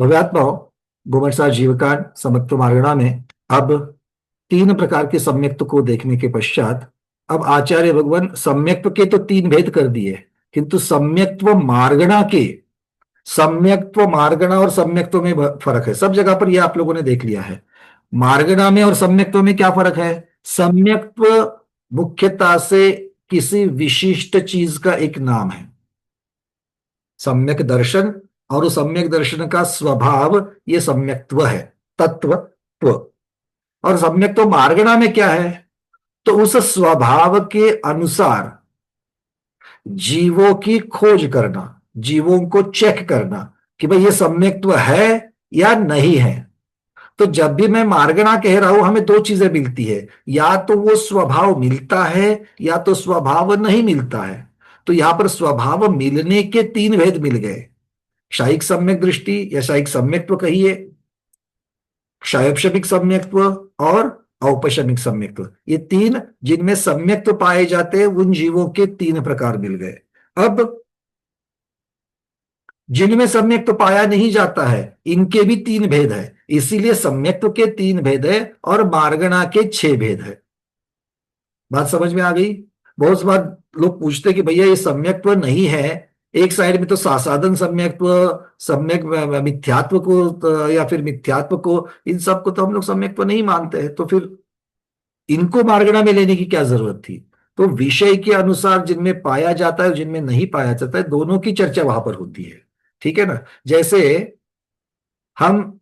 भव्यात्मा गोमर्षा जीवकांड समत्व मार्गणा में अब तीन प्रकार के सम्यक्त को देखने के पश्चात अब आचार्य भगवान सम्यक्त्व के तो तीन भेद कर दिए, किंतु सम्यक्त्व मार्गणा के, सम्यक्त्व मार्गणा और सम्यक्त्व में फर्क है। सब जगह पर यह आप लोगों ने देख लिया है। मार्गणा में और सम्यक्त्व में क्या फर्क है? सम्यक्त्व मुख्यतः से किसी विशिष्ट चीज का एक नाम है, सम्यक दर्शन, और उस सम्यक दर्शन का स्वभाव ये सम्यक्त्व है, तत्वत्व। और सम्यक्त्व मार्गणा में क्या है? तो उस स्वभाव के अनुसार जीवों की खोज करना, जीवों को चेक करना कि भाई ये सम्यक्त्व है या नहीं है। तो जब भी मैं मार्गणा कह रहा हूं, हमें दो चीजें मिलती है, या तो वो स्वभाव मिलता है या तो स्वभाव नहीं मिलता है। तो यहां पर स्वभाव मिलने के तीन भेद मिल गए, क्षायिक सम्यक दृष्टि या क्षायिक सम्यक्त्व कहिए, क्षायोपशमिक सम्यक्त्व और औपशमिक सम्यक्त्व, ये तीन जिनमें सम्यक्त्व पाए जाते हैं, उन जीवों के तीन प्रकार मिल गए। अब जिनमें सम्यक्त्व पाया नहीं जाता है, इनके भी तीन भेद है, इसीलिए सम्यक्त्व के तीन भेद है और मार्गणा के छह भेद है। बात समझ में आ गई? बहुत बार लोग पूछते हैं कि भैया ये सम्यक्त्व नहीं है, एक साइड में तो सासाधन सम्यक्त्व, सम्यक मिथ्यात्व को या फिर मिथ्यात्व को, इन सब को तो हम लोग सम्यक्त्व नहीं मानते हैं, तो फिर इनको मार्गणा में लेने की क्या जरूरत थी? तो विषय के अनुसार जिनमें पाया जाता है, जिनमें नहीं पाया जाता है, दोनों की चर्चा वहां पर होती है। ठीक है ना? जैसे हम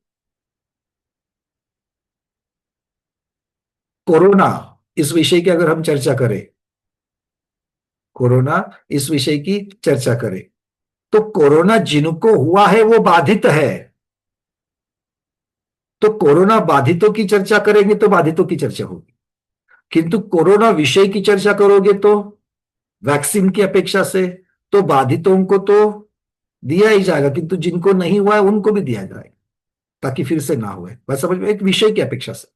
कोरोना इस विषय की अगर हम चर्चा करें, कोरोना इस विषय की चर्चा करें, तो कोरोना जिनको हुआ है वो बाधित है, तो कोरोना बाधितों की चर्चा करेंगे तो बाधितों की चर्चा होगी। किंतु कोरोना विषय की चर्चा करोगे तो वैक्सीन की अपेक्षा से तो बाधितों को तो दिया ही जाएगा, किंतु जिनको नहीं हुआ है उनको भी दिया जाएगा, ताकि फिर से ना हुए। बस समझ में, एक विषय की अपेक्षा से।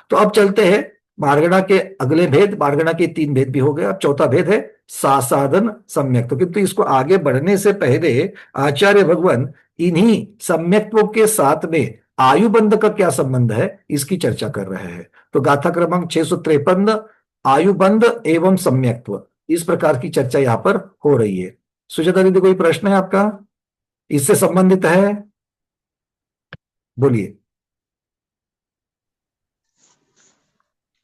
तो अब चलते हैं मार्गणा के अगले भेद। मार्गणा के तीन भेद भी हो गए, अब चौथा भेद है सासाधन सम्यक्त्व। किंतु इसको आगे बढ़ने से पहले आचार्य भगवान इन्हीं सम्यक्त्वों के साथ में आयुबंध का क्या संबंध है, इसकी चर्चा कर रहे हैं। तो गाथा क्रमांक 653, आयुबंध एवं सम्यक्त्व, इस प्रकार की चर्चा यहां पर हो रही है। सुजाता दीदी, कोई प्रश्न है आपका इससे संबंधित है? बोलिए।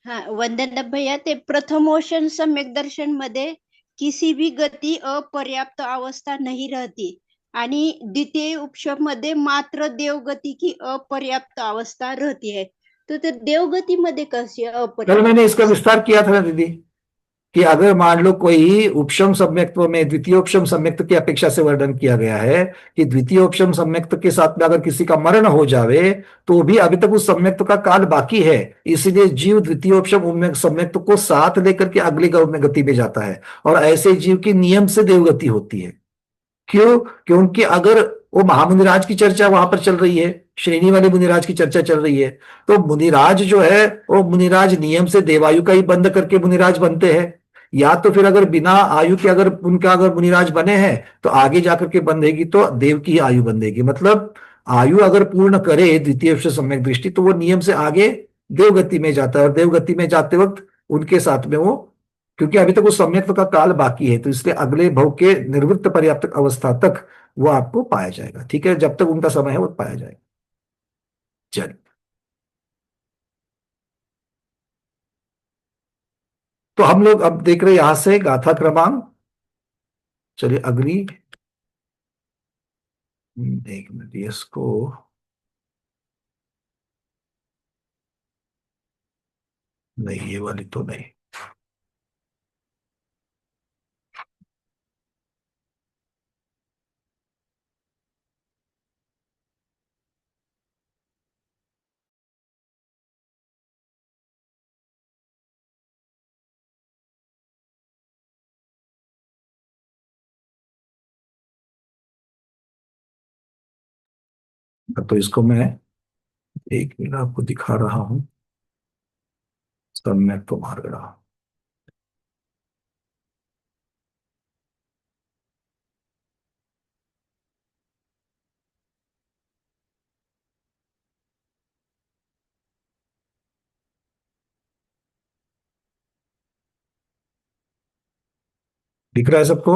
हाँ, वंदना भैया, ते प्रथमोशन सम्यक दर्शन मध्ये किसी भी गति अपर्याप्त अवस्था नहीं रहती, आणि द्वितीय उपशम मध्ये मात्र देवगति की अपर्याप्त अवस्था रहती है। तो देवगति मध्ये कशी कल अपर्याप्त मैंने इसका अवस्था? विस्तार किया था ना दीदी, कि अगर मान लो कोई उपशम सम्यक्त्व में द्वितीय उपशम सम्यक्त्व की अपेक्षा से वर्णन किया गया है कि द्वितीय उपशम सम्यक्त्व के साथ में अगर किसी का मरण हो जावे तो भी अभी तक उस सम्यक्त्व का काल बाकी है, इसलिए जीव द्वितीय उपशम सम्यक्त्व को साथ लेकर के अगली गति में जाता है, और ऐसे जीव की नियम से देवगति होती है। क्यों? क्योंकि अगर वो महामुनिराज की चर्चा वहां पर चल रही है, श्रेणी वाले मुनिराज की चर्चा चल रही है, तो मुनिराज जो है वो मुनिराज नियम से देवायु का ही बंद करके मुनिराज बनते हैं, या तो फिर अगर बिना आयु के अगर उनका अगर मुनिराज बने हैं तो आगे जाकर के बंधेगी तो देव की ही आयु बंधेगी। मतलब आयु अगर पूर्ण करे द्वितीय से सम्यक दृष्टि, तो वो नियम से आगे देवगति में जाता है, और देवगति में जाते वक्त उनके साथ में वो, क्योंकि अभी तक उस सम्यक्त्व का काल बाकी है, तो इसलिए अगले भव के निवृत्त पर्याप्त अवस्था तक वो आपको पाया जाएगा। ठीक है, जब तक उनका समय है वो पाया जाएगा। चलिए, तो हम लोग अब देख रहे हैं यहां से गाथा क्रमांक, चलिए अगली, एक मिनट इसको, नहीं ये वाली तो नहीं। तो इसको मैं एक मिनट आपको दिखा रहा हूं, सम्यक तो मार रहा हूं। दिख रहा है सबको?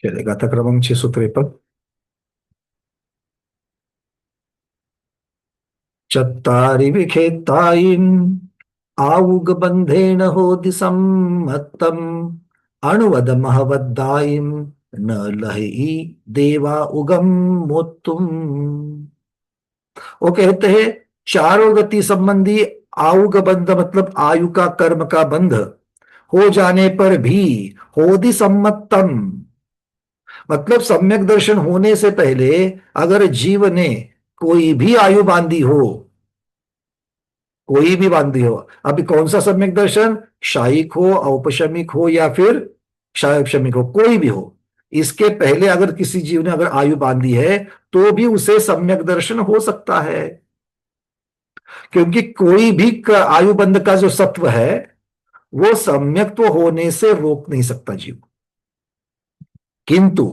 चलेगा था क्रमांक 653। चत्तारि विखेत्तायिन् आउगबन्धेन होदि सम्मत्तम् अणुवद महवद्दायिन् न लहि देवा उगम मोत्तुम। वो कहते हैं चारों गति संबंधी आउग बंध मतलब आयु का कर्म का बंध हो जाने पर भी होदि सम्मतम मतलब सम्यक दर्शन होने से पहले अगर जीव ने कोई भी आयु बांधी हो, कोई भी बांधी हो, अभी कौन सा सम्यक दर्शन, शायिक हो, औपशमिक हो या फिर क्षमिक हो, कोई भी हो, इसके पहले अगर किसी जीव ने अगर आयु बांधी है तो भी उसे सम्यक दर्शन हो सकता है। क्योंकि कोई भी आयु बंध का जो सत्व है वो सम्यक तो होने से रोक नहीं सकता जीव को। किंतु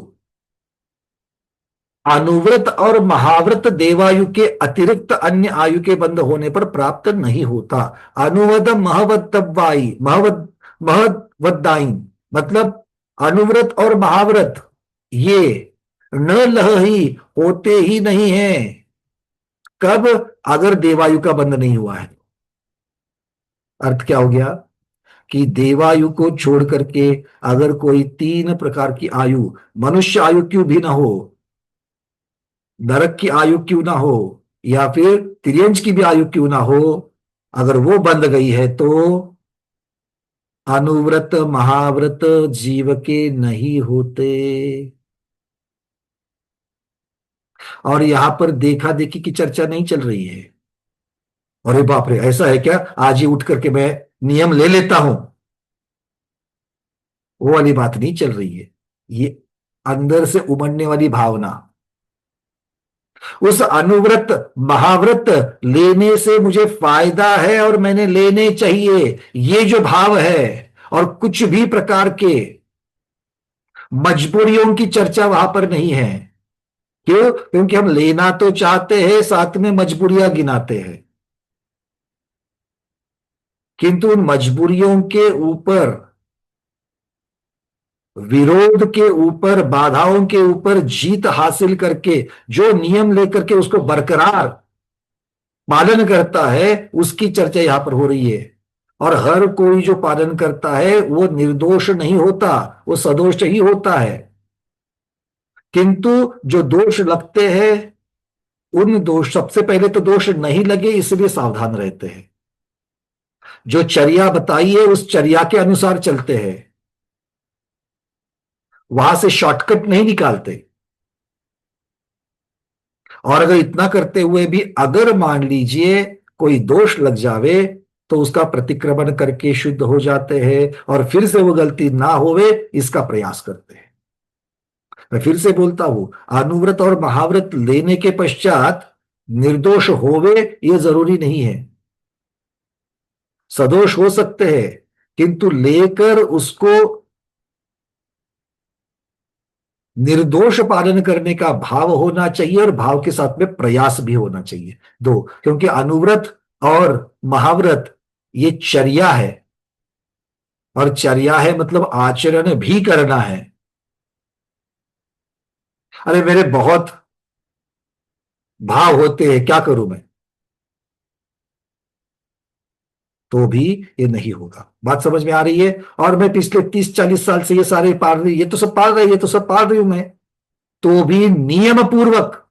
अनुव्रत और महाव्रत देवायु के अतिरिक्त अन्य आयु के बंध होने पर प्राप्त नहीं होता। अनुवद महवत्तवाई महवद्दाइन मतलब अनुव्रत और महाव्रत ये न लह ही होते ही नहीं है। कब? अगर देवायु का बंध नहीं हुआ है। अर्थ क्या हो गया कि देवायु को छोड़ करके अगर कोई तीन प्रकार की आयु, मनुष्य आयु क्यों भी ना हो, नरक की आयु क्यों ना हो या फिर तिर्यंज की भी आयु क्यों ना हो, अगर वो बंध गई है तो अनुव्रत महाव्रत जीव के नहीं होते। और यहां पर देखा देखी की चर्चा नहीं चल रही है। अरे बाप रे, ऐसा है क्या, आज ही उठ करके मैं नियम ले लेता हूं, वो वाली बात नहीं चल रही है। ये अंदर से उमड़ने वाली भावना, उस अनुव्रत महाव्रत लेने से मुझे फायदा है और मैंने लेने चाहिए, ये जो भाव है, और कुछ भी प्रकार के मजबूरियों की चर्चा वहां पर नहीं है। क्यों? क्योंकि हम लेना तो चाहते हैं, साथ में मजबूरियां गिनाते हैं, किंतु उन मजबूरियों के ऊपर, विरोध के ऊपर, बाधाओं के ऊपर जीत हासिल करके जो नियम लेकर के उसको बरकरार पालन करता है उसकी चर्चा यहां पर हो रही है। और हर कोई जो पालन करता है वो निर्दोष नहीं होता, वो सदोष ही होता है। किंतु जो दोष लगते हैं उन दोष, सबसे पहले तो दोष नहीं लगे इसलिए सावधान रहते हैं, जो चर्या बताई है उस चर्या के अनुसार चलते हैं, वहां से शॉर्टकट नहीं निकालते। और अगर इतना करते हुए भी अगर मान लीजिए कोई दोष लग जावे तो उसका प्रतिक्रमण करके शुद्ध हो जाते हैं और फिर से वो गलती ना होवे इसका प्रयास करते हैं। मैं फिर से बोलता हूं, अनुव्रत और महाव्रत लेने के पश्चात निर्दोष होवे ये जरूरी नहीं है, सदोष हो सकते हैं, किंतु लेकर उसको निर्दोष पालन करने का भाव होना चाहिए और भाव के साथ में प्रयास भी होना चाहिए। दो, क्योंकि अनुव्रत और महाव्रत ये चर्या है, और चर्या है मतलब आचरण भी करना है। अरे मेरे बहुत भाव होते हैं, क्या करूं मैं, तो भी ये नहीं होगा। बात समझ में आ रही है? और मैं पिछले 30-40 साल से ये सारे पाल रही, ये तो सब पाल रही, ये तो सब पाल रही हूं मैं, तो भी नियम पूर्वक,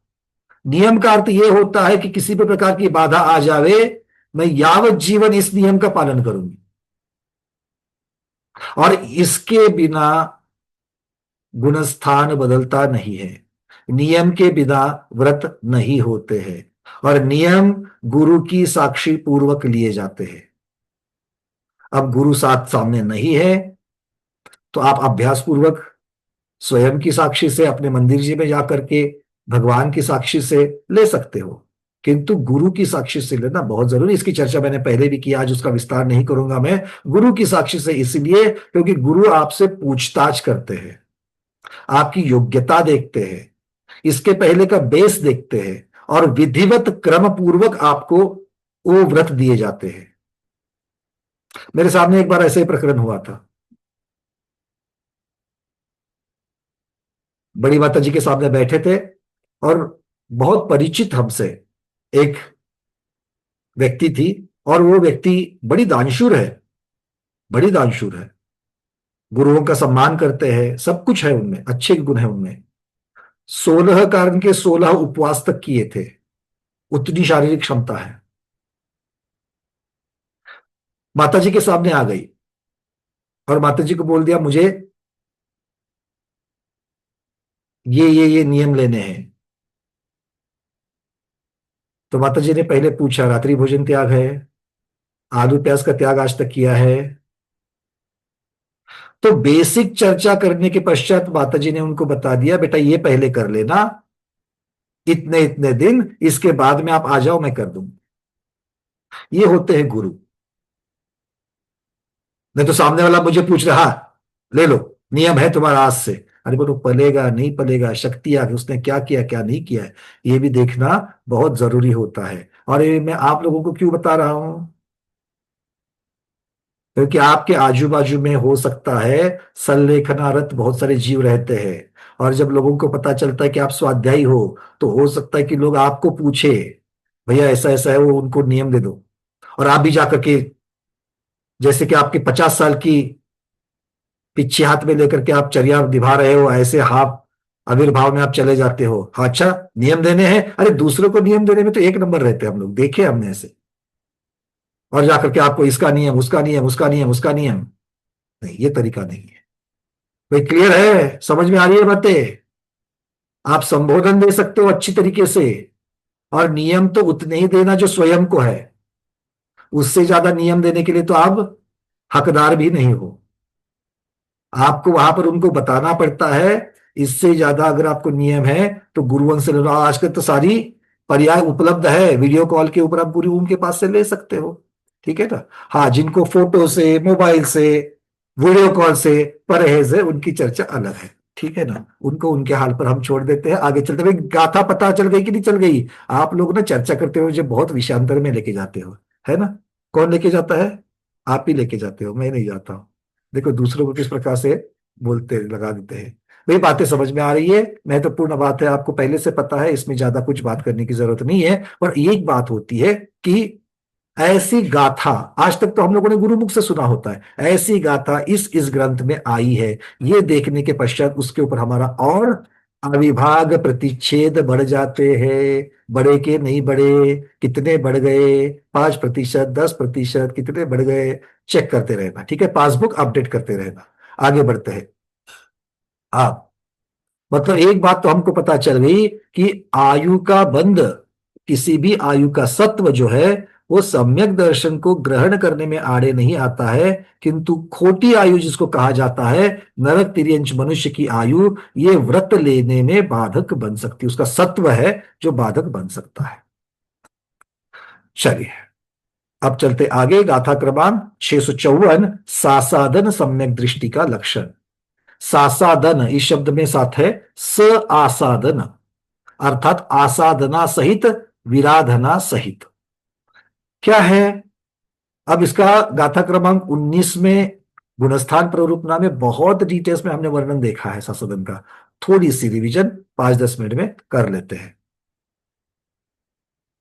नियम का अर्थ यह होता है कि किसी भी प्रकार की बाधा आ जावे मैं यावत जीवन इस नियम का पालन करूंगी, और इसके बिना गुणस्थान बदलता नहीं है, नियम के बिना व्रत नहीं होते हैं, और नियम गुरु की साक्षी पूर्वक लिए जाते हैं। अब गुरु साथ सामने नहीं है तो आप अभ्यास पूर्वक स्वयं की साक्षी से अपने मंदिर जी में जाकर के भगवान की साक्षी से ले सकते हो, किंतु गुरु की साक्षी से लेना बहुत जरूरी। इसकी चर्चा मैंने पहले भी की, आज उसका विस्तार नहीं करूंगा मैं। गुरु की साक्षी से इसलिए क्योंकि गुरु आपसे पूछताछ करते हैं, आपकी योग्यता देखते हैं, इसके पहले का बेस देखते हैं, और विधिवत क्रम पूर्वक आपको वो व्रत दिए जाते हैं। मेरे सामने एक बार ऐसे ही प्रकरण हुआ था। बड़ी माता जी के सामने बैठे थे, और बहुत परिचित हमसे एक व्यक्ति थी, और वो व्यक्ति बड़ी दानशूर है, बड़ी दानशूर है, गुरुओं का सम्मान करते हैं, सब कुछ है उनमें, अच्छे गुण है उनमें। 16 कारण के 16 उपवास तक किए थे, उतनी शारीरिक क्षमता है। माता जी के सामने आ गई और माता जी को बोल दिया मुझे ये नियम लेने हैं। तो माता जी ने पहले पूछा, रात्रि भोजन त्याग है, आलू प्याज का त्याग आज तक किया है? तो बेसिक चर्चा करने के पश्चात माता जी ने उनको बता दिया, बेटा ये पहले कर लेना, इतने इतने दिन, इसके बाद में आप आ जाओ, मैं कर दूंगा। ये होते हैं गुरु। नहीं तो सामने वाला मुझे पूछ रहा, "हाँ, ले लो, नियम है तुम्हारा आज से।" अरे बोलो, पलेगा नहीं पलेगा, शक्ति आ गई, उसने क्या किया क्या नहीं किया है, ये भी देखना बहुत जरूरी होता है। और ये मैं आप लोगों को क्यों बता रहा हूं? क्योंकि आपके आजू बाजू में हो सकता है संलेखनारत बहुत सारे जीव रहते हैं, और जब लोगों को पता चलता है कि आप स्वाध्यायी हो, तो हो सकता है कि लोग आपको पूछे, भैया ऐसा ऐसा है, वो उनको नियम दे दो। और आप भी जाकर के, जैसे कि आपकी 50 साल की पिच्छी हाथ में लेकर के आप चर्या निभा रहे हो, ऐसे हाथ आविर्भाव में आप चले जाते हो, हाँ अच्छा नियम देने हैं, अरे दूसरों को नियम देने में तो एक नंबर रहते हैं हम लोग, देखे हमने ऐसे। और जाकर के आपको इसका नियम, उसका नियम, उसका नियम, उसका नियम, नहीं, ये तरीका नहीं है। भाई क्लियर है, समझ में आ रही है बातें? आप संबोधन दे सकते हो अच्छी तरीके से, और नियम तो उतने ही देना जो स्वयं को है, उससे ज्यादा नियम देने के लिए तो आप हकदार भी नहीं हो। आपको वहां पर उनको बताना पड़ता है। इससे ज्यादा अगर आपको नियम है तो गुरुओं से लेना, आजकल तो सारी पर्याय उपलब्ध है, वीडियो कॉल के ऊपर आप गुरु उनके पास से ले सकते हो, ठीक है ना। हाँ, जिनको फोटो से, मोबाइल से, वीडियो कॉल से परहेज है, उनकी चर्चा अलग है, ठीक है ना, उनको उनके हाल पर हम छोड़ देते हैं। आगे चलते हुए गाथा पता चल गई कि नहीं चल गई? आप लोग ना चर्चा करते हुए जो बहुत विषयांतर में लेके जाते हो, है ना। कौन लेके जाता है? आप ही लेके जाते हो, मैं नहीं जाता हूँ। देखो दूसरों को किस प्रकार से बोलते लगा देते हैं। वही बातें समझ में आ रही है, महत्वपूर्ण बात है, आपको पहले से पता है, इसमें ज्यादा कुछ बात करने की जरूरत नहीं है। और एक बात होती है कि ऐसी गाथा आज तक तो हम लोगों ने गुरुमुख से सुना होता है, ऐसी गाथा इस ग्रंथ में आई है, ये देखने के पश्चात उसके ऊपर हमारा और अविभाग प्रतिच्छेद बढ़ जाते हैं। बढ़े के नहीं बढ़े, कितने बढ़ गए, 5%, 10%, कितने बढ़ गए, चेक करते रहना, ठीक है, पासबुक अपडेट करते रहना। आगे बढ़ते हैं। आप, मतलब एक बात तो हमको पता चल गई कि आयु का बंध, किसी भी आयु का सत्व जो है, वो सम्यक दर्शन को ग्रहण करने में आड़े नहीं आता है। किंतु खोटी आयु जिसको कहा जाता है, नरक तिर्यंच मनुष्य की आयु, ये व्रत लेने में बाधक बन सकती है, उसका सत्व है जो बाधक बन सकता है। चलिए, अब चलते आगे, गाथा क्रमांक 654, सासादन सम्यक दृष्टि का लक्षण। सासादन इस शब्द में साथ है स आसादन, अर्थात आसाधना सहित, विराधना सहित। क्या है? अब इसका गाथा क्रमांक 19 में गुणस्थान प्ररूपना में बहुत डिटेल्स में हमने वर्णन देखा है सासादन का। थोड़ी सी रिवीजन 5-10 मिनट में कर लेते हैं।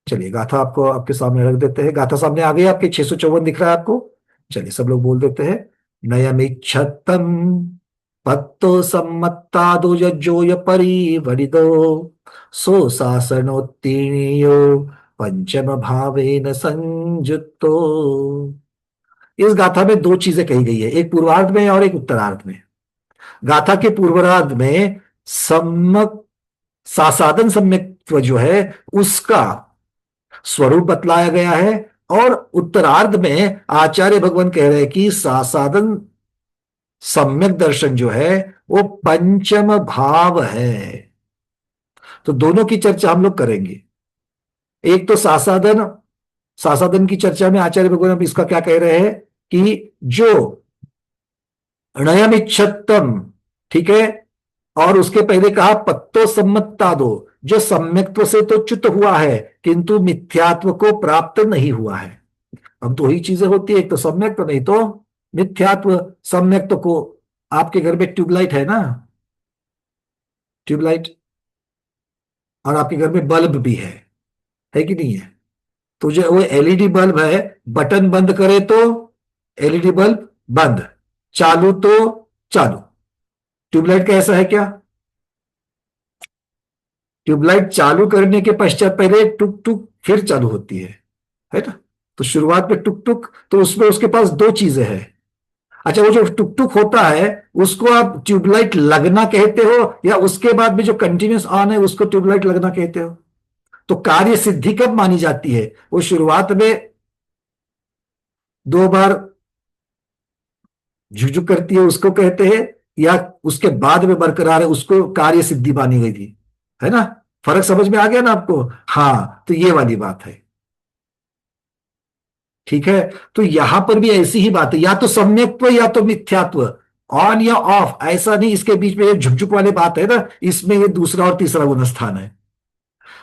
चलिए गाथा आपको आपके सामने रख देते हैं। गाथा सामने आ गई आपके, 654 दिख रहा है आपको। चलिए सब लोग बोल देते हैं। नयमिच्छतम पत्तो सम्मत्तादो यज्जोय परिवरिदो सो शासनोत्तीर्णयो पंचम भावेन संयुक्तो। इस गाथा में दो चीजें कही गई है, एक पूर्वार्ध में और एक उत्तरार्ध में। गाथा के पूर्वार्ध में सम्यक सासाधन सम्यक्त्व जो है, उसका स्वरूप बतलाया गया है। और उत्तरार्ध में आचार्य भगवान कह रहे हैं कि सासाधन सम्यक दर्शन जो है वो पंचम भाव है। तो दोनों की चर्चा हम लोग करेंगे। एक तो सासाधन, सासाधन की चर्चा में आचार्य भगवान इसका क्या कह रहे हैं कि जो अणयमिच्छत्तम, ठीक है, और उसके पहले कहा पत्तो सम्मत्ता दो, जो सम्यक्त्व से तो च्युत हुआ है किंतु मिथ्यात्व को प्राप्त नहीं हुआ है। अब दो ही चीजें होती है, एक तो सम्यक्त्व नहीं तो मिथ्यात्व। सम्यक्त्व को, आपके घर में ट्यूबलाइट है ना, ट्यूबलाइट, और आपके घर में बल्ब भी है कि नहीं है? तो जो वो एलईडी बल्ब है, बटन बंद करे तो एलईडी बल्ब बंद, चालू तो चालू। ट्यूबलाइट का ऐसा है क्या? ट्यूबलाइट चालू करने के पश्चात पहले टुक टुक फिर चालू होती है ना? तो शुरुआत में टुक टुक, तो उसमें उसके पास दो चीजें हैं। अच्छा, वो जो टुक टुक होता है उसको आप ट्यूबलाइट लगना कहते हो, या उसके बाद में जो कंटिन्यूस ऑन है उसको ट्यूबलाइट लगना कहते हो? तो कार्य सिद्धि कब मानी जाती है? वो शुरुआत में दो बार झुकझुक करती है उसको कहते हैं, या उसके बाद में बरकरार है उसको कार्य सिद्धि मानी गई थी, है ना? फर्क समझ में आ गया ना आपको? हाँ, तो ये वाली बात है। ठीक है, तो यहां पर भी ऐसी ही बात है, या तो सम्यक्त्व या तो मिथ्यात्व, ऑन या ऑफ, ऐसा नहीं इसके बीच में ये झुकझुक वाली बात है ना, इसमें ये दूसरा और तीसरा गुण स्थान है।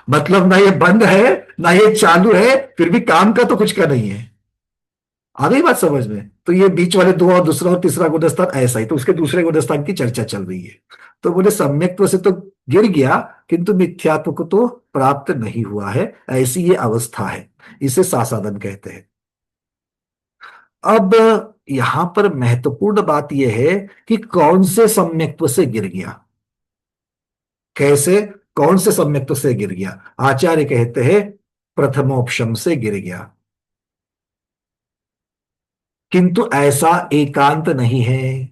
मतलब ना ये बंद है ना ये चालू है, फिर भी काम का तो कुछ का नहीं है। आ गई बात समझ में? तो ये बीच वाले दो और दूसरा और तीसरा गुणस्थान ऐसा ही, तो उसके दूसरे गुणस्थान की चर्चा चल रही है। तो बोले सम्यक्त्व से तो गिर गया, किंतु मिथ्यात्व को तो प्राप्त नहीं हुआ है, ऐसी ये अवस्था है, इसे सासादन कहते हैं। अब यहां पर महत्वपूर्ण बात यह है कि कौन से सम्यक्त्व से गिर गया, कैसे, कौन से सम्यक्त्व से गिर गया? आचार्य कहते हैं प्रथमोपशम से गिर गया, किंतु ऐसा एकांत नहीं है।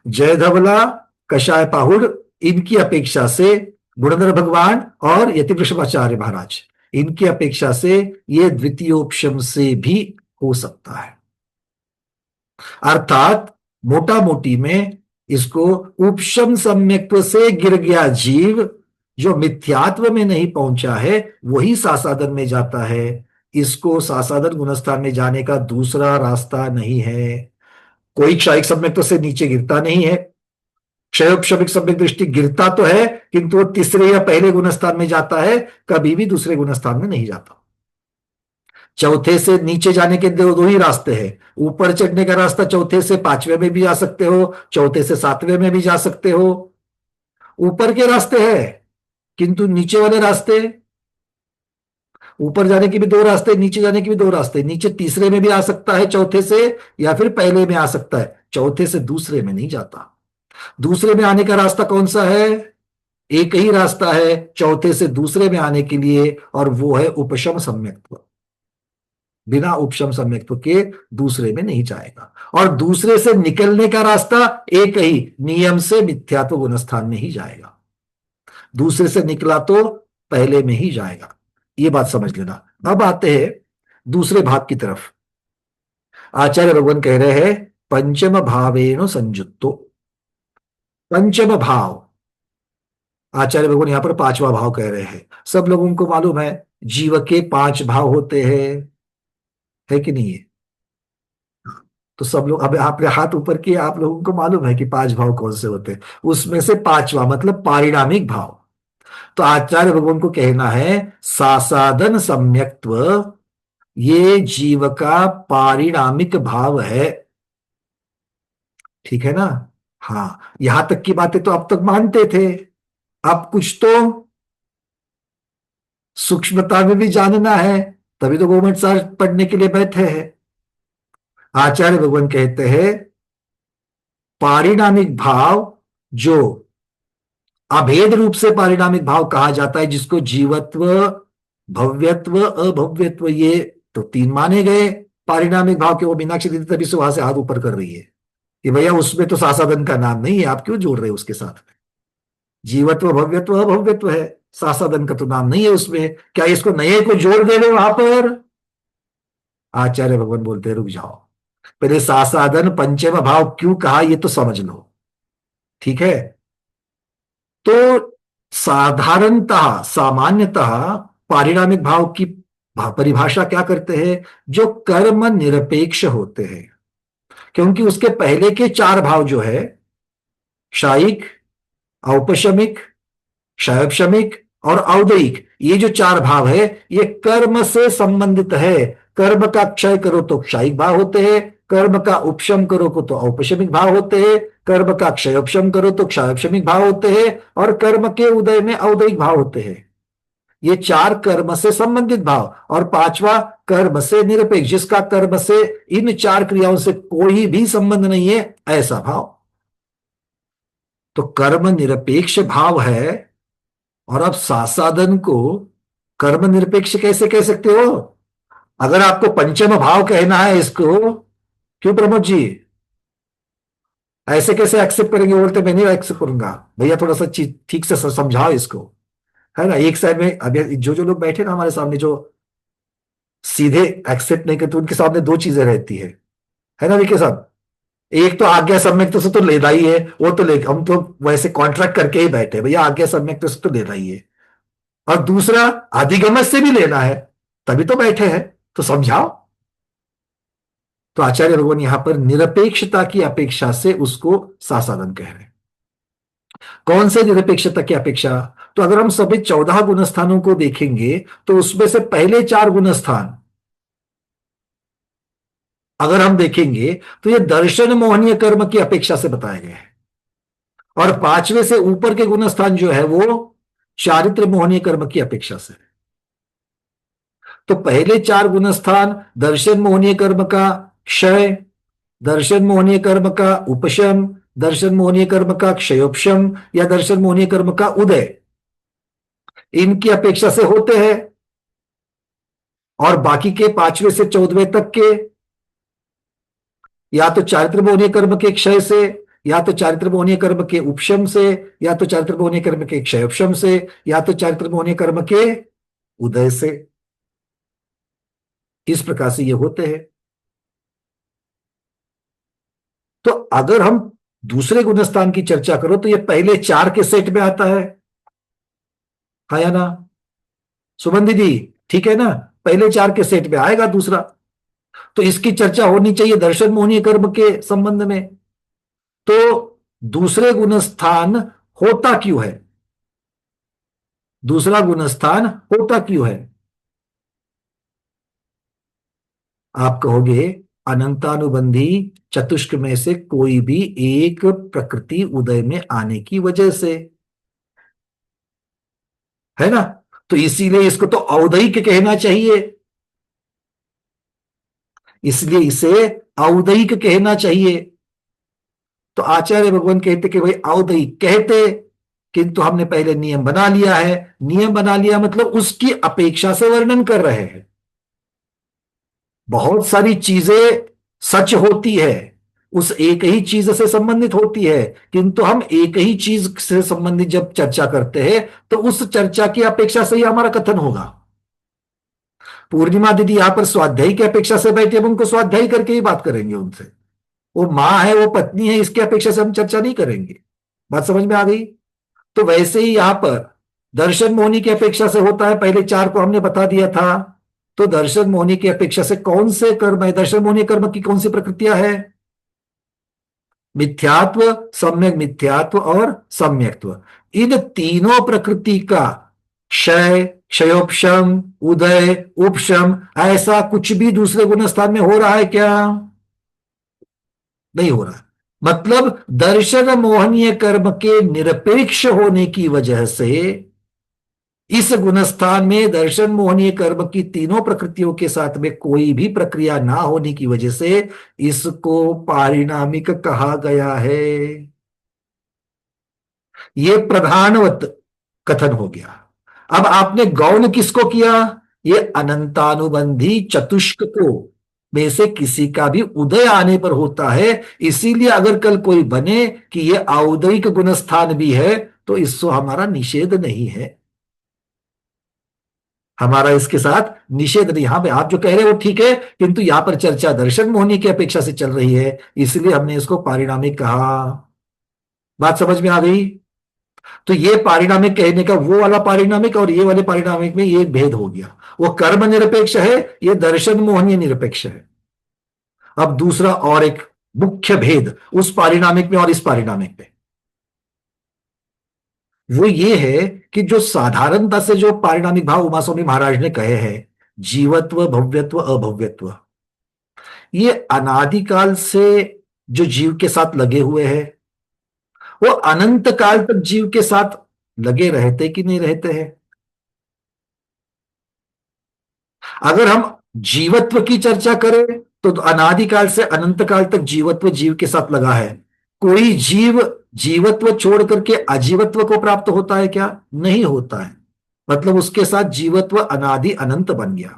जय धवला, कषाय पाहुड़, इनकी अपेक्षा से, गुणधर भगवान और यति वृषभाचार्य महाराज, इनकी अपेक्षा से ये द्वितीयोपशम से भी हो सकता है। अर्थात मोटा मोटी में इसको उपशम सम्यक्त्व से गिर गया जीव, जो मिथ्यात्व में नहीं पहुंचा है, वही सासादन में जाता है। इसको सासादन गुणस्थान में जाने का दूसरा रास्ता नहीं है। कोई क्षयिक सम्यक्त्व से नीचे गिरता नहीं है। क्षयोपशमिक सम्यक दृष्टि गिरता तो है, किंतु वो तीसरे या पहले गुणस्थान में जाता है, कभी भी दूसरे गुणस्थान में नहीं जाता। चौथे से नीचे जाने के दो ही रास्ते हैं। ऊपर चढ़ने का रास्ता चौथे से पांचवें में भी जा सकते हो, चौथे से सातवें में भी जा सकते हो, ऊपर के रास्ते हैं। किंतु नीचे वाले रास्ते, ऊपर जाने के भी दो रास्ते, नीचे जाने के भी दो रास्ते। नीचे तीसरे में भी आ सकता है चौथे से, या फिर पहले में आ सकता है, चौथे से दूसरे में नहीं जाता। दूसरे में आने का रास्ता कौन सा है? एक ही रास्ता है चौथे से दूसरे में आने के लिए, और वो है उपशम सम्यक्त्व। बिना उपशम सम्यक्त्व के दूसरे में नहीं जाएगा। और दूसरे से निकलने का रास्ता एक ही, नियम से मिथ्यात्व गुणस्थान में ही जाएगा। दूसरे से निकला तो पहले में ही जाएगा, ये बात समझ लेना। अब आते हैं दूसरे भाग की तरफ। आचार्य भगवान कह रहे हैं पंचम भावेन संयुक्तो। पंचम भाव, आचार्य भगवान यहां पर पांचवा भाव कह रहे हैं। सब लोगों को मालूम है जीव के पांच भाव होते हैं, है कि नहीं है? तो सब लोग, अब आपने हाथ ऊपर किए, आप लोगों को मालूम है कि पांच भाव कौन से होते हैं। उसमें से पांचवा मतलब पारिणामिक भाव। तो आचार्य भगवान को कहना है सासादन सम्यक्त्व ये जीव का पारिणामिक भाव है। ठीक है ना? हाँ, यहां तक की बातें तो अब तक मानते थे। अब कुछ तो सूक्ष्मता में भी जानना है, तभी तो गवर्नमेंट सार पढ़ने के लिए बैठे हैं। आचार्य भगवान कहते हैं पारिणामिक भाव, जो अभेद रूप से पारिणामिक भाव कहा जाता है, जिसको जीवत्व, भव्यत्व, अभव्यत्व, ये तो तीन माने गए पारिणामिक भाव के। वो मीनाक्षी दीदी तभी से वहां से हाथ ऊपर कर रही है कि भैया उसमें तो सासादन का नाम नहीं है, आप क्यों जोड़ रहे हो उसके साथ में? जीवत्व, भव्यत्व, अभव्यत्व है, सासादन का तो नाम नहीं है उसमें। क्या इसको नए को जोड़ दे रहे वहां पर? आचार्य भगवान बोलते हैं रुक जाओ, पहले सासादन पंचम भाव क्यों कहा ये तो समझ लो। ठीक है? तो साधारणतः, सामान्यतः पारिणामिक भाव की परिभाषा क्या करते हैं? जो कर्म निरपेक्ष होते हैं। क्योंकि उसके पहले के चार भाव जो है, क्षायिक, औपशमिक, क्षयोपशमिक और औदयिक, ये जो चार भाव है ये कर्म से संबंधित है। कर्म का क्षय करो तो क्षयिक भाव होते हैं, कर्म का उपशम करो तो औपशमिक भाव होते हैं, कर्म का क्षयोपशम करो तो क्षयोपशमिक भाव होते हैं, और कर्म के उदय में औदयिक भाव होते हैं। ये चार कर्म से संबंधित भाव, और पांचवा कर्म से निरपेक्ष, जिसका कर्म से इन चार क्रियाओं से कोई भी संबंध नहीं है, ऐसा भाव। तो कर्म निरपेक्ष भाव है, और आप सासादन को कर्म निरपेक्ष कैसे कह सकते हो? अगर आपको पंचम भाव कहना है इसको, क्यों प्रमोद जी ऐसे कैसे एक्सेप्ट करेंगे? बोलते मैं नहीं एक्सेप्ट करूंगा। भैया थोड़ा सा चीज ठीक से समझाओ इसको, है ना। एक साइड में अभी जो जो लोग बैठे ना हमारे सामने, जो सीधे एक्सेप्ट नहीं करते, उनके सामने दो चीजें रहती है ना विके साहब। एक तो आज्ञा सम्यक तो से तो लेना ही है, वो तो ले, हम तो वैसे कॉन्ट्रैक्ट करके ही बैठे हैं, भैया आज्ञा सम्यक तो से तो लेना ही है। और दूसरा अधिगम से भी लेना है, तभी तो बैठे हैं, तो समझाओ। तो आचार्य भगवान यहां पर निरपेक्षता की अपेक्षा से उसको सासाधन कह रहे हैं। कौन से निरपेक्षता की अपेक्षा? तो अगर हम सभी 14 गुणस्थानों को देखेंगे, तो उसमें से पहले 4 गुणस्थान अगर हम देखेंगे, तो ये दर्शन मोहनीय कर्म की अपेक्षा से बताए गए हैं, और पांचवें से ऊपर के गुणस्थान जो है वो चारित्र मोहनीय कर्म की अपेक्षा से। तो पहले 4 गुणस्थान दर्शन मोहनीय कर्म का क्षय, दर्शन मोहनीय कर्म का उपशम, दर्शन मोहनीय कर्म का क्षयोपशम, या दर्शन मोहनीय कर्म का उदय, इनकी अपेक्षा से होते हैं। और बाकी के 5वें से 14वें तक के या तो चारित्र मोहनीय कर्म के क्षय से, या तो चारित्र मोहनीय कर्म के उपशम से, या तो चारित्र मोहनीय कर्म के क्षयोपशम से, या तो चारित्र मोहनीय कर्म के उदय से। इस प्रकार से ये होते हैं। तो अगर हम दूसरे गुणस्थान की चर्चा करो, तो ये पहले 4 के सेट में आता है, हाँ या ना सुमन दीदी? ठीक है ना, पहले 4 के सेट में आएगा दूसरा। तो इसकी चर्चा होनी चाहिए दर्शन मोहनीय कर्म के संबंध में। तो दूसरे गुणस्थान होता क्यों है? दूसरा गुणस्थान होता क्यों है? आप कहोगे अनंतानुबंधी चतुष्क में से कोई भी एक प्रकृति उदय में आने की वजह से, है ना। तो इसीलिए इसको तो औदयिक कहना चाहिए, इसलिए इसे औदयिक कहना चाहिए। तो आचार्य भगवान कहते कि भाई औदयिक कहते, किंतु हमने पहले नियम बना लिया है। नियम बना लिया मतलब उसकी अपेक्षा से वर्णन कर रहे हैं। बहुत सारी चीजें सच होती है, उस एक ही चीज से संबंधित होती है, किंतु हम एक ही चीज से संबंधित जब चर्चा करते हैं, तो उस चर्चा की अपेक्षा से ही हमारा कथन होगा। पूर्णिमा दीदी यहां पर स्वाध्यायी की अपेक्षा से बैठे, हम उनको स्वाध्यायी करके ही बात करेंगे उनसे। वो माँ है, वो पत्नी है, इसकी अपेक्षा से हम चर्चा नहीं करेंगे। बात समझ में आ गई? तो वैसे ही यहां पर दर्शन मोहनी की अपेक्षा से होता है, पहले 4 को हमने बता दिया था। तो दर्शन मोहनी की अपेक्षा से कौन से कर्म है? दर्शन मोहनी कर्म की कौन सी प्रकृतियां है? मिथ्यात्व, सम्यक मिथ्यात्व और सम्यक्त्व। इन तीनों प्रकृति का क्षय, क्षयोपशम, उदय, उपशम, ऐसा कुछ भी दूसरे गुणस्थान में हो रहा है क्या? नहीं हो रहा। मतलब दर्शन मोहनीय कर्म के निरपेक्ष होने की वजह से इस गुणस्थान में दर्शन मोहनीय कर्म की तीनों प्रकृतियों के साथ में कोई भी प्रक्रिया ना होने की वजह से इसको पारिणामिक कहा गया है। यह प्रधानवत कथन हो गया। अब आपने गौण किसको किया? ये अनंतानुबंधी चतुष्क को में से किसी का भी उदय आने पर होता है। इसीलिए अगर कल कोई बने कि ये औदयिक गुणस्थान भी है, तो इससे हमारा निषेध नहीं है, हमारा इसके साथ निषेध नहीं। यहां पे आप जो कह रहे हो वो ठीक है, किंतु यहां पर चर्चा दर्शन मोहनी की अपेक्षा से चल रही है, इसलिए हमने इसको पारिणामिक कहा। बात समझ में आ गई? तो ये पारिणामिक कहने का वो वाला पारिणामिक और ये वाले पारिणामिक में ये एक भेद हो गया। वो कर्म निरपेक्ष है, ये दर्शन मोहनीय निरपेक्ष है। अब दूसरा और एक मुख्य भेद उस पारिणामिक में और इस पारिणामिक में, वो ये है कि जो साधारणता से जो पारिणामिक भाव उमा स्वामी महाराज ने कहे हैं, जीवत्व, भव्यत्व, अभव्यत्व, ये अनादिकाल से जो जीव के साथ लगे हुए हैं, वो अनंत काल तक जीव के साथ लगे रहते कि नहीं रहते हैं? अगर हम जीवत्व की चर्चा करें तो अनादिकाल से अनंत काल तक जीवत्व जीव के साथ लगा है। कोई जीव जीवत्व छोड़ करके अजीवत्व को प्राप्त होता है क्या? नहीं होता है। मतलब उसके साथ जीवत्व अनादि अनंत बन गया।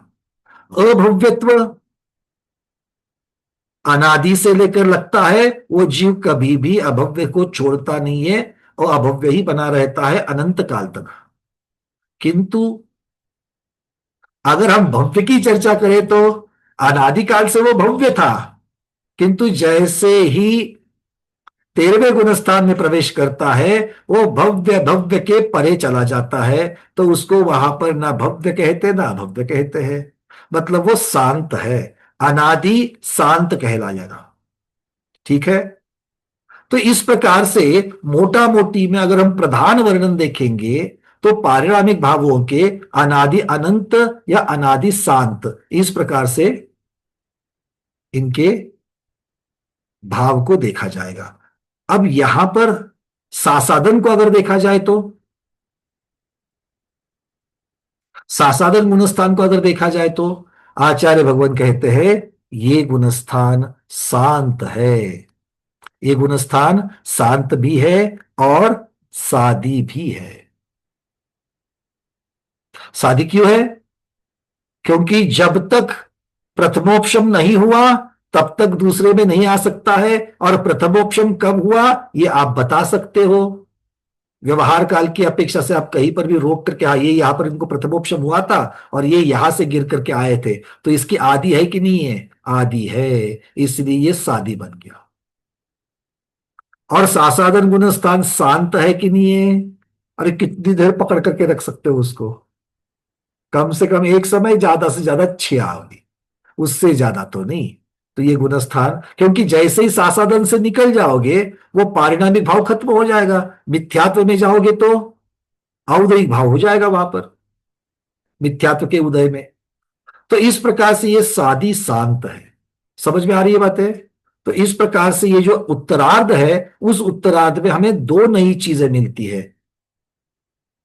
अभव्यत्व, अनादि से लेकर लगता है, वो जीव कभी भी अभव्य को छोड़ता नहीं है और अभव्य ही बना रहता है अनंत काल तक। किंतु अगर हम भव्य की चर्चा करें तो अनादिकाल से वो भव्य था, किंतु जैसे ही 13वें गुण स्थान में प्रवेश करता है, वो भव्य भव्य के परे चला जाता है, तो उसको वहां पर ना भव्य कहते ना अभव्य कहते हैं। मतलब वो शांत है, अनादि शांत कहलाएगा। ठीक है। तो इस प्रकार से मोटा मोटी में अगर हम प्रधान वर्णन देखेंगे तो पारिणामिक भावों के अनादि अनंत या अनादि शांत, इस प्रकार से इनके भाव को देखा जाएगा। अब यहां पर सासादन को अगर देखा जाए तो सासादन गुणस्थान को अगर देखा जाए तो आचार्य भगवान कहते हैं ये गुणस्थान शांत है। ये गुणस्थान शांत भी है और सादी भी है। सादी क्यों है? क्योंकि जब तक प्रथमोपशम नहीं हुआ तब तक दूसरे में नहीं आ सकता है, और प्रथमोपशम कब हुआ ये आप बता सकते हो। व्यवहार काल की अपेक्षा से आप कहीं पर भी रोक करके आइए, यहां पर इनको प्रथमोपशम हुआ था और ये यहां से गिर करके आए थे, तो इसकी आदि है कि नहीं है? आदि है, इसलिए ये सादी बन गया। और सासादन गुण स्थान शांत है कि नहीं है? अरे कितनी देर पकड़ करके रख सकते हो उसको? कम से कम एक समय, ज्यादा से ज्यादा 6 अवधि, उससे ज्यादा तो नहीं। तो ये गुणस्थान, क्योंकि जैसे ही सासादन से निकल जाओगे वो पारिणामिक भाव खत्म हो जाएगा, मिथ्यात्व में जाओगे तो औदयिक भाव हो जाएगा वहां पर, मिथ्यात्व के उदय में। तो इस प्रकार से ये सादी शांत है। समझ में आ रही है बातें? तो इस प्रकार से ये जो उत्तरार्ध है, उस उत्तरार्ध में हमें दो नई चीजें मिलती है।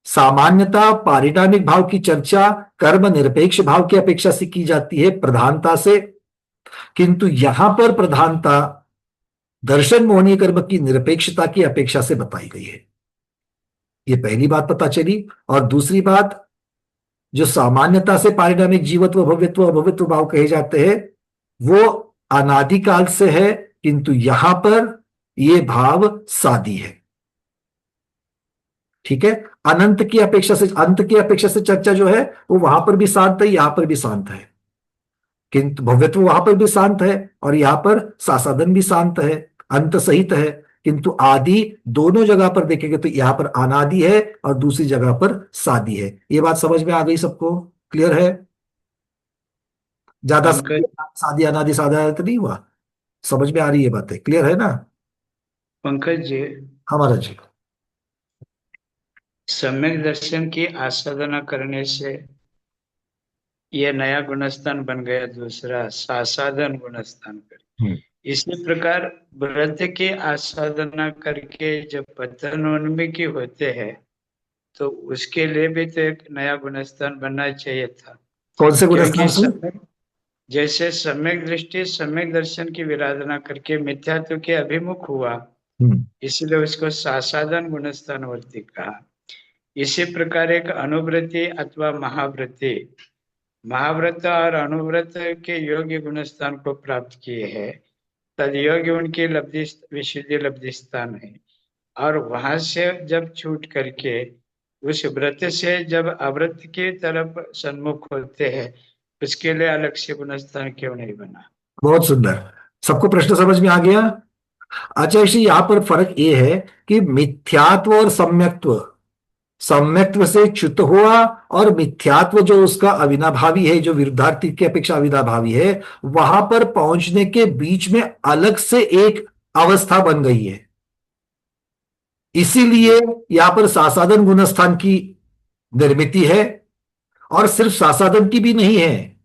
सामान्यता पारिणामिक भाव की चर्चा कर्म निरपेक्ष भाव की अपेक्षा से की जाती है, प्रधानता से, किंतु यहां पर प्रधानता दर्शन मोहनीय कर्म की निरपेक्षता की अपेक्षा से बताई गई है। ये पहली बात पता चली। और दूसरी बात, जो सामान्यता से पारिणामिक जीवत्व भव्यत्व अभव्यत्व भाव कहे जाते हैं वो अनादिकाल से है, किंतु यहां पर ये भाव सादी है। ठीक है। अनंत की अपेक्षा से, अंत की अपेक्षा से चर्चा जो है वो वहां पर भी शांत है, यहां पर भी शांत है, किंतु भव्यत्व वहां पर भी शांत है और यहां पर सासादन भी शांत है, अंत सहित है। किंतु आदि दोनों जगह पर देखेंगे तो यहां पर अनादि है और दूसरी जगह पर सादी है। ये बात समझ में आ गई सबको? क्लियर है? ज्यादा पंकज सादी अनादि सादा तो नहीं हुआ? समझ में आ रही है बातें? क्लियर है ना? पंकज जी, हमारा जी। सम्यक दर्शन की आसाधना करने से यह नया गुणस्थान बन गया, दूसरा सासाधन गुणस्थान कर। हम्म। इसी प्रकार व्रत की आसाधना करके जब पतनोन्मुखी होते हैं तो उसके लिए भी तो एक नया गुणस्थान बनना चाहिए था। कौन से गुणस्थान क्योंकि से? जैसे सम्यक दृष्टि सम्यक दर्शन की विराधना करके मिथ्यात्व के अभिमुख हुआ, हम्म। इसलिए उसको सासाधन गुणस्थान वर्ती कहा। इसी प्रकार एक अनुव्रति अथवा महाव्रति, महाव्रत और अनुव्रत के योग्य गुणस्थान को प्राप्त किए हैं, तद योग्य उनकी लब्धि विशुद्धि लब्धि स्थान है। और वहां से जब छूट करके उस व्रत से जब अव्रत की तरफ सन्मुख होते हैं, उसके लिए अलग से गुणस्थान क्यों नहीं बना? बहुत सुंदर। सबको प्रश्न समझ में आ गया? अच्छा, इसी यहां पर फर्क ये है कि मिथ्यात्व और सम्यक्त्व, सम्यक्त्व से च्युत हुआ और मिथ्यात्व जो उसका अविनाभावी है, जो विरुद्धार्थी की अपेक्षा अविनाभावी है, वहां पर पहुंचने के बीच में अलग से एक अवस्था बन गई है। इसीलिए यहां पर सासादन गुणस्थान की निर्मिति है और सिर्फ सासादन की भी नहीं है।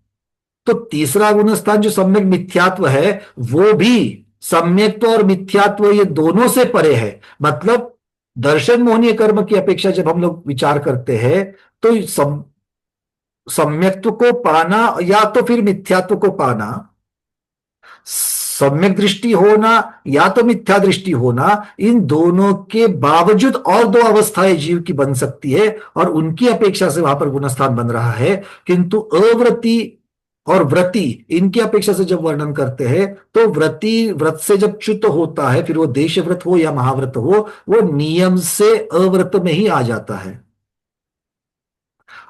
तो तीसरा गुणस्थान जो सम्यक मिथ्यात्व है, वो भी सम्यक्त्व और मिथ्यात्व ये दोनों से परे है। मतलब दर्शन मोहनीय कर्म की अपेक्षा जब हम लोग विचार करते हैं, तो सम्यक्त्व को पाना या तो फिर मिथ्यात्व को पाना, सम्यक दृष्टि होना या तो मिथ्या दृष्टि होना, इन दोनों के बावजूद और दो अवस्थाएं जीव की बन सकती है, और उनकी अपेक्षा से वहां पर गुणस्थान बन रहा है। किंतु अव्रति और व्रति, इनकी अपेक्षा से जब वर्णन करते हैं, तो व्रति व्रत से जब च्युत होता है, फिर वो देश व्रत हो या महाव्रत हो, वो नियम से अव्रत में ही आ जाता है।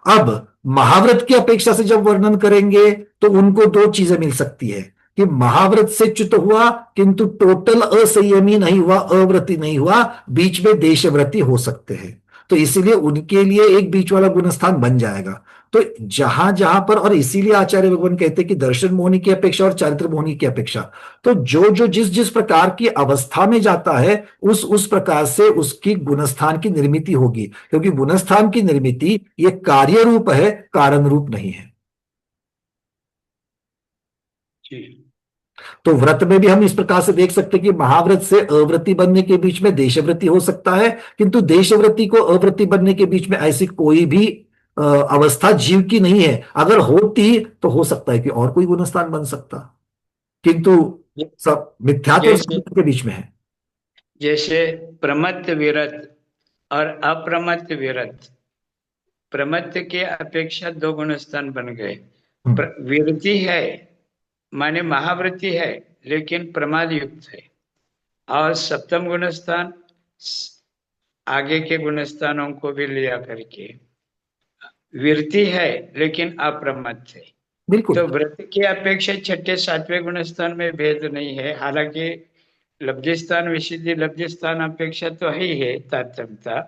अब महाव्रत की अपेक्षा से जब वर्णन करेंगे, तो उनको दो चीजें मिल सकती है कि महाव्रत से च्युत हुआ किंतु टोटल असंयमी नहीं हुआ, अव्रती नहीं हुआ, बीच में देशव्रती हो सकते हैं। तो इसीलिए उनके लिए एक बीच वाला गुणस्थान बन जाएगा। तो जहां जहां पर, और इसीलिए आचार्य भगवान कहते हैं कि दर्शन मोहनी की अपेक्षा और चारित्र मोहनी की अपेक्षा, तो जो जो जिस जिस प्रकार की अवस्था में जाता है, उस प्रकार से उसकी गुणस्थान की निर्मित होगी, क्योंकि गुणस्थान की निर्मित ये कार्य रूप है, कारण रूप नहीं है। जी। तो व्रत में भी हम इस प्रकार से देख सकते हैं कि महाव्रत से अव्रति बनने के बीच में देशव्रति हो सकता है, किंतु देशव्रति को अव्रति बनने के बीच में ऐसी कोई भी अवस्था जीव की नहीं है। अगर होती तो हो सकता है कि और कोई गुणस्थान बन सकता, किंतु सब मिथ्यात्व और जैसे सत्य के बीच में है। जैसे प्रमत्त विरत और अप्रमत्त विरत, प्रमत्त के अपेक्षा दो गुणस्थान बन गए। विरति है माने महाव्रति है, लेकिन प्रमाद युक्त है, और सप्तम गुणस्थान आगे के गुणस्थानों को भी लिया करके विरति है, लेकिन अप्रमत्त है। बिल्कुल। तो व्रत की अपेक्षा छठे सातवें गुणस्थान में भेद नहीं है। हालांकि लब्धिस्थान विशुद्धि लब्धिस्थान अपेक्षा तो है ही है तारतम्यता,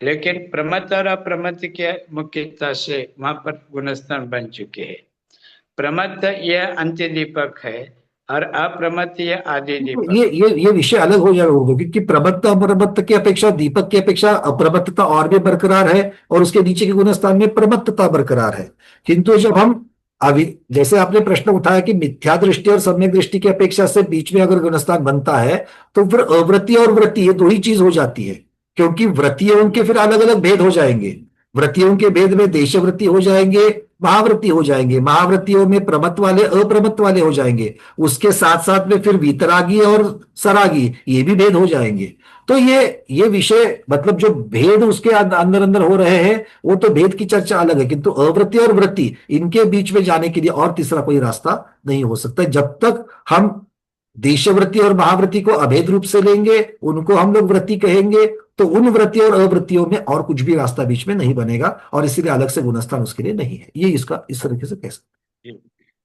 लेकिन प्रमत्त और अप्रमत्त के मुख्यता से वहां पर गुणस्थान बन चुके हैं। प्रमत्त यह अंत्य दीपक है और अप्रमत्त यह आदि दीपक। ये विषय अलग हो जाएगा होगा, क्योंकि प्रमत्त अप्रमत्त की अपेक्षा, दीपक की अपेक्षा अप्रमत्तता और भी बरकरार है, और उसके नीचे के गुणस्थान में प्रमत्तता बरकरार है। किंतु जब हम अभी, जैसे आपने प्रश्न उठाया कि मिथ्या दृष्टि और सम्यक दृष्टि की अपेक्षा से बीच में अगर गुणस्थान बनता है, तो फिर अव्रति और व्रति ये दो ही चीज हो जाती है, क्योंकि व्रतियों के फिर अलग अलग भेद हो जाएंगे। व्रतियों के भेद में देशव्रति हो जाएंगे, महाव्रती हो जाएंगे, महाव्रतियों में प्रमत्त वाले अप्रमत्त वाले हो जाएंगे, उसके साथ साथ में फिर वीतरागी और सरागी ये भी भेद हो जाएंगे। तो ये विषय, मतलब जो भेद उसके अंदर अंदर हो रहे हैं, वो तो भेद की चर्चा अलग है, किंतु अव्रति और व्रति इनके बीच में जाने के लिए और तीसरा कोई रास्ता नहीं हो सकता। जब तक हम देशव्रति और महाव्रति को अभेद रूप से लेंगे, उनको हम लोग व्रति कहेंगे, तो उन व्रति और अव्रतियों में और कुछ भी रास्ता बीच में नहीं बनेगा, और इसीलिए अलग से गुणस्थान उसके लिए नहीं है। ये इसका इस तरीके से कह सकते हैं।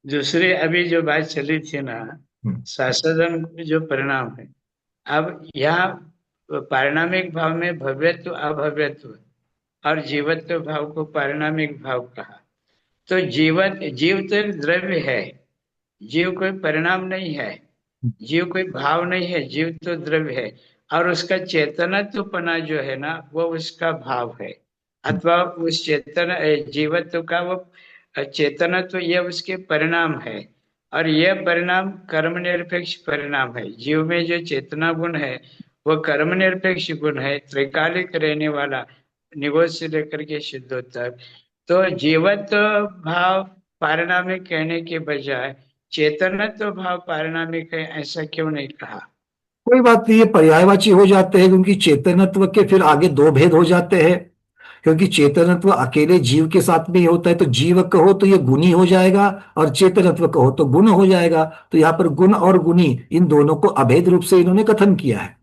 दूसरी अभी जो बात चली थी ना, शासदन जो परिणाम है, अब यहाँ पारिणामिक भाव में भव्यत्व अभव्यत्व और जीवत्व भाव को पारिणामिक भाव कहा। तो जीव तो द्रव्य है, जीव कोई परिणाम नहीं है, जीव कोई भाव नहीं है, जीव तो द्रव्य है, और उसका चेतनत्वपना जो है ना, वो उसका भाव है, अथवा उस चेतन जीवत्व का वो चेतनत्व ये उसके परिणाम है। और यह परिणाम कर्म निरपेक्ष परिणाम है। जीव में जो चेतना गुण है वो कर्म निरपेक्ष गुण है, त्रिकालिक रहने वाला, निगोध से लेकर के शुद्धों तक। तो जीवत्व भाव पारिणामिक कहने के बजाय चेतनत्व भाव पारिणामिक है, ऐसा क्यों नहीं कहा? कोई बात नहीं, ये पर्यायवाची हो जाते हैं, क्योंकि चेतनत्व के फिर आगे दो भेद हो जाते हैं। क्योंकि चेतनत्व अकेले जीव के साथ में ही होता है, तो जीव कहो तो ये गुणी हो जाएगा, और चेतनत्व कहो तो गुण हो जाएगा। तो यहाँ पर गुण और गुणी इन दोनों को अभेद रूप से इन्होंने कथन किया है,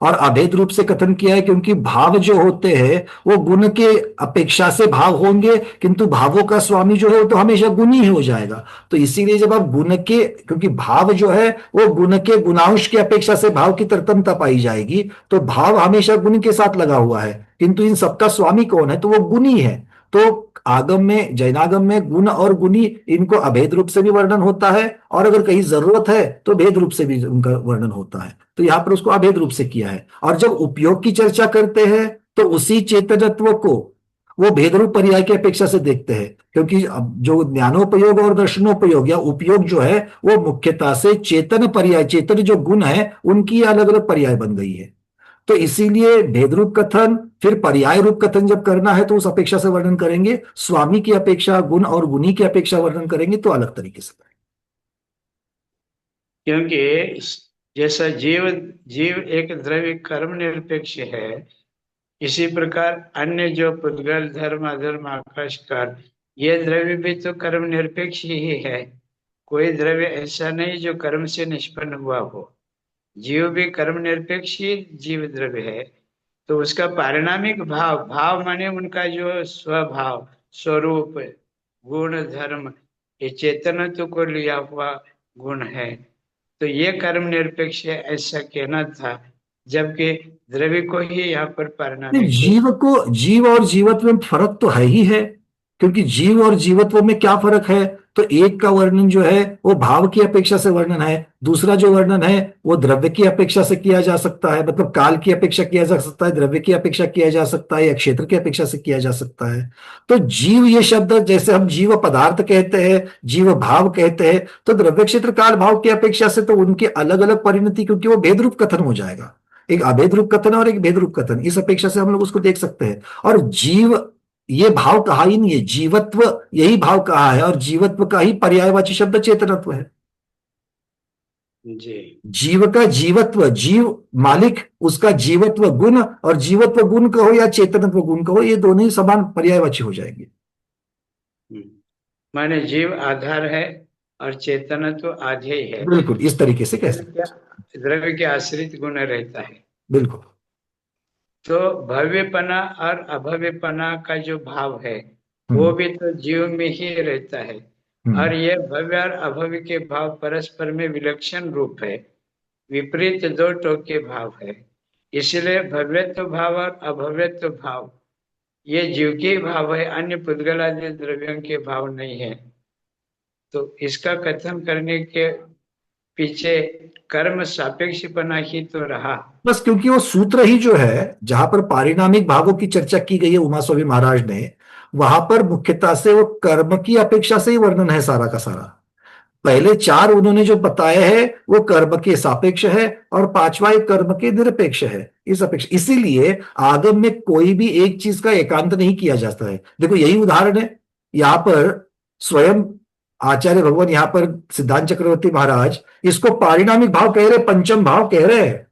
और अभेद रूप से कथन किया है क्योंकि भाव जो होते हैं वो गुण के अपेक्षा से भाव होंगे, किंतु भावों का स्वामी जो है वो तो हमेशा गुण ही हो जाएगा। तो इसीलिए जब आप गुण के, क्योंकि भाव जो है वो गुण के गुणांश की अपेक्षा से भाव की तरतमता पाई जाएगी, तो भाव हमेशा गुण के साथ लगा हुआ है, किंतु इन सबका स्वामी कौन है? तो वो गुणी है। तो आगम में, जैनागम में गुण और गुणी इनको अभेद रूप से भी वर्णन होता है, और अगर कहीं जरूरत है तो भेद रूप से भी उनका वर्णन होता है। तो यहां पर उसको अभेद रूप से किया है। और जब उपयोग की चर्चा करते हैं तो उसी चेतनत्व को, वो भेदरूप पर्याय की अपेक्षा से देखते हैं, क्योंकि अब जो ज्ञानोपयोग और दर्शनोपयोग या उपयोग जो है वो मुख्यतः से चेतन पर्याय, चेतन जो गुण है उनकी अलग अलग पर्याय बन गई है। तो इसीलिए भेदरूप कथन फिर पर्याय रूप कथन जब करना है तो उस अपेक्षा से वर्णन करेंगे, स्वामी की अपेक्षा गुण और गुणी की अपेक्षा वर्णन करेंगे तो अलग तरीके से। क्योंकि जैसा जीव जीव एक द्रव्य कर्म निरपेक्ष है, इसी प्रकार अन्य जो पुद्गल धर्म अधर्म आकाश काल, ये द्रव्य भी तो कर्म निरपेक्ष ही है। कोई द्रव्य ऐसा नहीं जो कर्म से निष्पन्न हुआ हो। जीव भी कर्म निरपेक्ष ही जीव द्रव्य है। तो उसका पारिणामिक भाव, भाव माने उनका जो स्वभाव, स्वरूप, गुण, धर्म, ये चेतनत्व को लिया हुआ गुण है। तो ये कर्म निरपेक्ष है ऐसा कहना था, जबकि द्रव्य को ही यहाँ पर नहीं, पारिणामिक। जीव और जीवत्व में फर्क तो है ही है, क्योंकि जीव और जीवत्व में क्या फर्क है? तो एक का वर्णन जो है वो भाव की अपेक्षा से वर्णन है, दूसरा जो वर्णन है वो द्रव्य की अपेक्षा से किया जा सकता है, मतलब काल की अपेक्षा किया जा सकता है, द्रव्य की अपेक्षा किया जा सकता है या क्षेत्र की अपेक्षा से किया जा सकता है। तो जीव ये शब्द, जैसे हम जीव पदार्थ कहते हैं, जीव भाव कहते हैं, तो द्रव्य क्षेत्र काल भाव की अपेक्षा से तो उनकी अलग अलग परिणति, क्योंकि वो भेद रूप कथन हो जाएगा, एक अभेद रूप कथन और एक भेद रूप कथन, इस अपेक्षा से हम लोग उसको देख सकते हैं। और जीव ये भाव कहा ही नहीं है, जीवत्व यही भाव कहा है, और जीवत्व का ही पर्यायवाची शब्द चेतनत्व है। जी, जीव का जीवत्व, जीव मालिक, उसका जीवत्व गुण, और जीवत्व गुण कहो या चेतनत्व गुण कहो, ये दोनों ही समान पर्यायवाची हो जाएंगे। माने जीव आधार है और चेतन तो आधे ही है। बिल्कुल इस तरीके से कह सकते हैं। द्रव्य के आश्रित गुण रहता है। बिल्कुल। तो भव्यपना और अभव्यपना का जो भाव है वो हम्म। भी तो जीव में ही रहता है। हम्म। और ये भव्य और अभव्य के भाव परस्पर में विलक्षण रूप है, विपरीत दो टोक के भाव है। इसलिए भव्यत्व भाव और अभव्यत्व भाव ये जीव के भाव है, अन्य पुद्गल आदि द्रव्यों के भाव नहीं है। तो इसका कथन करने के पीछे कर्म सापेक्षपना ही तो रहा। बस क्योंकि वो सूत्र ही जो है जहां पर पारिणामिक भावों की चर्चा की गई है उमा स्वामी महाराज ने, वहां पर मुख्यतः से वो कर्म की अपेक्षा से ही वर्णन है सारा का सारा। पहले चार उन्होंने जो बताए हैं वो कर्म के सापेक्ष है, और पांचवा एक कर्म के निरपेक्ष है, इस अपेक्षा। इसीलिए आगम में कोई भी एक चीज का एकांत नहीं किया जाता है। देखो यही उदाहरण है, यहां पर स्वयं आचार्य भगवान, यहां पर सिद्धांत चक्रवर्ती महाराज इसको पारिणामिक भाव कह रहे, पंचम भाव कह रहे हैं।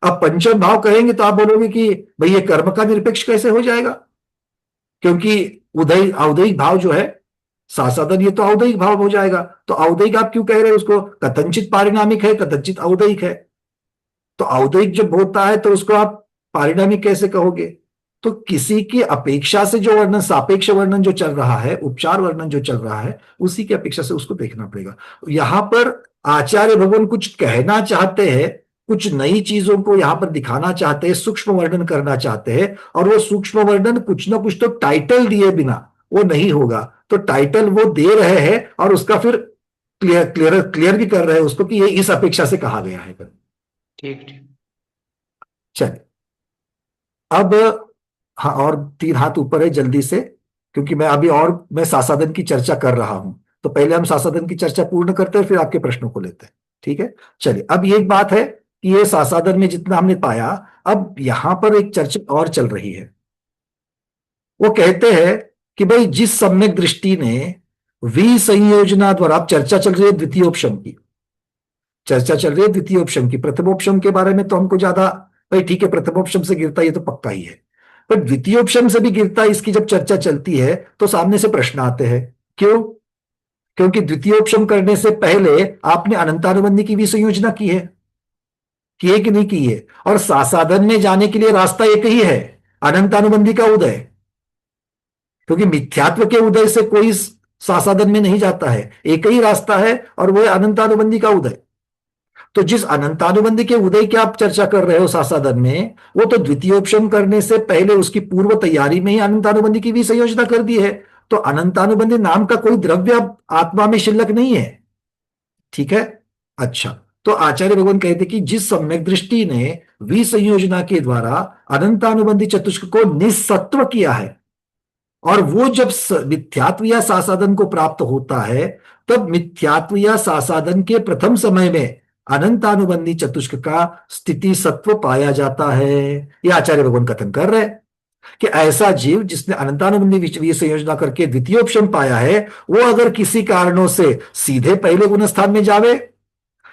अब पंचम भाव कहेंगे तो आप बोलोगे कि भाई ये कर्म का निरपेक्ष कैसे हो जाएगा, क्योंकि उदय औदयिक भाव जो है सासाधन, ये तो औदयिक भाव हो जाएगा। तो औदयिक आप क्यों कह रहे हैं उसको? कथनचित पारिणामिक है, कथनचित औदयिक है। तो औदयिक जब होता है तो उसको आप पारिणामिक कैसे कहोगे? तो किसी की अपेक्षा से जो वर्णन, सापेक्ष वर्णन जो चल रहा है, उपचार वर्णन जो चल रहा है, उसी की अपेक्षा से उसको देखना पड़ेगा। यहां पर आचार्य भगवान कुछ कहना चाहते हैं, कुछ नई चीजों को यहां पर दिखाना चाहते हैं, सूक्ष्म वर्णन करना चाहते हैं, और वो सूक्ष्म वर्णन कुछ ना कुछ तो टाइटल दिए बिना वो नहीं होगा। तो टाइटल वो दे रहे हैं और उसका फिर क्लियर भी कर रहे हैं उसको कि ये इस अपेक्षा से कहा गया है। ठीक ठीक। चलिए अब, हाँ, और तीन हाथ ऊपर है जल्दी से, क्योंकि मैं अभी और मैं सासाधन की चर्चा कर रहा हूं, तो पहले हम सासाधन की चर्चा पूर्ण करते हैं फिर आपके प्रश्नों को लेते हैं। ठीक है, चलिए। अब ये एक बात है कि ये सासाधन में जितना हमने पाया, अब यहां पर एक चर्चा और चल रही है। वो कहते हैं कि भाई जिस सम्यक दृष्टि ने विसंयोजना द्वारा, अब चर्चा चल रही है द्वितीयोपशम की, चर्चा चल रही है द्वितीयोपशम की। प्रथमोपशम के बारे में तो हमको ज्यादा, भाई ठीक है प्रथमोपशम से गिरता है ये तो पक्का ही है, पर द्वितीयोपशम से भी गिरता है, इसकी जब चर्चा चलती है तो सामने से प्रश्न आते हैं। क्यों? क्योंकि द्वितीयोपशम करने से पहले आपने अनंतानुबंधी की भी संयोजना की है कि नहीं की है? और सासाधन में जाने के लिए रास्ता एक ही है, अनंतानुबंधी का उदय, क्योंकि मिथ्यात्व के उदय से कोई सासाधन में नहीं जाता है, एक ही रास्ता है और वो है अनंतानुबंधी का उदय। तो जिस अनंतानुबंधी के उदय की आप चर्चा कर रहे हो सासाधन में, वो तो द्वितीयोपशम करने से पहले उसकी पूर्व तैयारी में ही अनंतानुबंधी की भी संयोजना कर दी है। तो अनंतानुबंधी नाम का कोई द्रव्य अब आत्मा में शिल्लक नहीं है। ठीक है, अच्छा। तो आचार्य भगवान कहते कि जिस सम्यक दृष्टि ने विसंयोजना के द्वारा अनंतानुबंधी चतुष्क को निस्सत्व किया है। और वो जब मिथ्यात्व या सासाधन को प्राप्त होता है, तब मिथ्यात्व या सासाधन के प्रथम समय में अनंतानुबंधी चतुष्क का स्थिति सत्व पाया जाता है। ये आचार्य भगवान कथन कर रहे हैं कि ऐसा जीव जिसने अनंतानुबंधी विषय संयोजना करके द्वितीयोपशम पाया है, वो अगर किसी कारणों से सीधे पहले गुण स्थान में जावे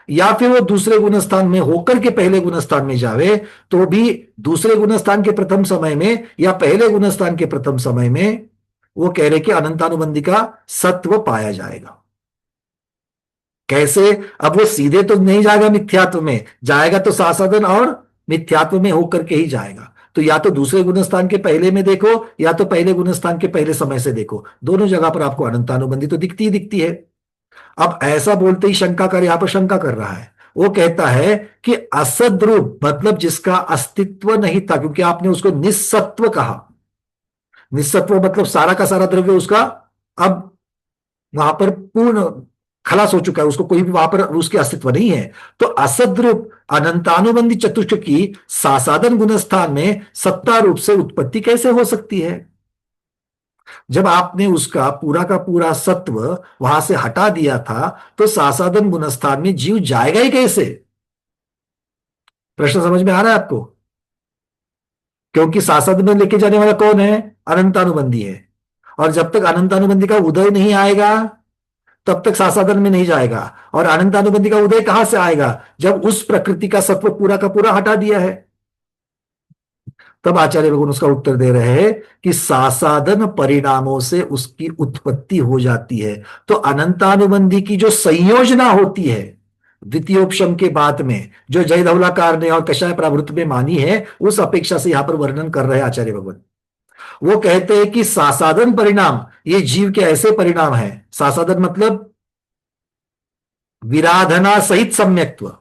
या फिर वो दूसरे गुण स्थान में होकर के पहले गुण स्थान में जावे, तो भी दूसरे गुण स्थान के प्रथम समय में या पहले गुण स्थान के प्रथम समय में वो कह रहे कि अनंतानुबंधी का सत्व पाया जाएगा। कैसे? अब वो सीधे तो नहीं जाएगा मिथ्यात्व में, जाएगा तो सासाधन और मिथ्यात्व में होकर के ही जाएगा। तो या तो दूसरे गुणस्थान के पहले में देखो या तो पहले गुणस्थान के पहले समय से देखो, दोनों जगह पर आपको अनंतानुबंधी तो दिखती ही दिखती है। अब ऐसा बोलते ही शंकाकार यहां पर शंका कर रहा है। वो कहता है कि असद्रूप मतलब जिसका अस्तित्व नहीं था, क्योंकि आपने उसको निस्सत्व कहा। निस्सत्व मतलब सारा का सारा द्रव्य उसका अब वहां पर पूर्ण खलास हो चुका है, उसको कोई भी वहां पर उसके अस्तित्व नहीं है। तो असद्रूप अनंतानुबंधी चतुष्क की सासाधन गुणस्थान में सत्ता रूप से उत्पत्ति कैसे हो सकती है? जब आपने उसका पूरा का पूरा सत्व वहां से हटा दिया था, तो सासाधन गुणस्थान में जीव जाएगा ही कैसे? प्रश्न समझ में आ रहा है आपको? क्योंकि सासाधन में लेके जाने वाला कौन है? अनंतानुबंधी है। और जब तक अनंतानुबंधी का उदय नहीं आएगा तब तक सासाधन में नहीं जाएगा। और अनंतानुबंधी का उदय कहां से आएगा? जब उस प्रकृति का सत्व पूरा का पूरा हटा दिया है। तब आचार्य भगवान उसका उत्तर दे रहे हैं कि सासाधन परिणामों से उसकी उत्पत्ति हो जाती है। तो अनंतानुबंधी की जो संयोजना होती है द्वितीयोपशम के बाद में, जो जय धवलाकार ने और कषाय प्रावृत्त में मानी है, उस अपेक्षा से यहां पर वर्णन कर रहे हैं आचार्य भगवान। वो कहते हैं कि सासाधन परिणाम ये जीव के ऐसे परिणाम है, सासाधन मतलब विराधना सहित सम्यक्त्व,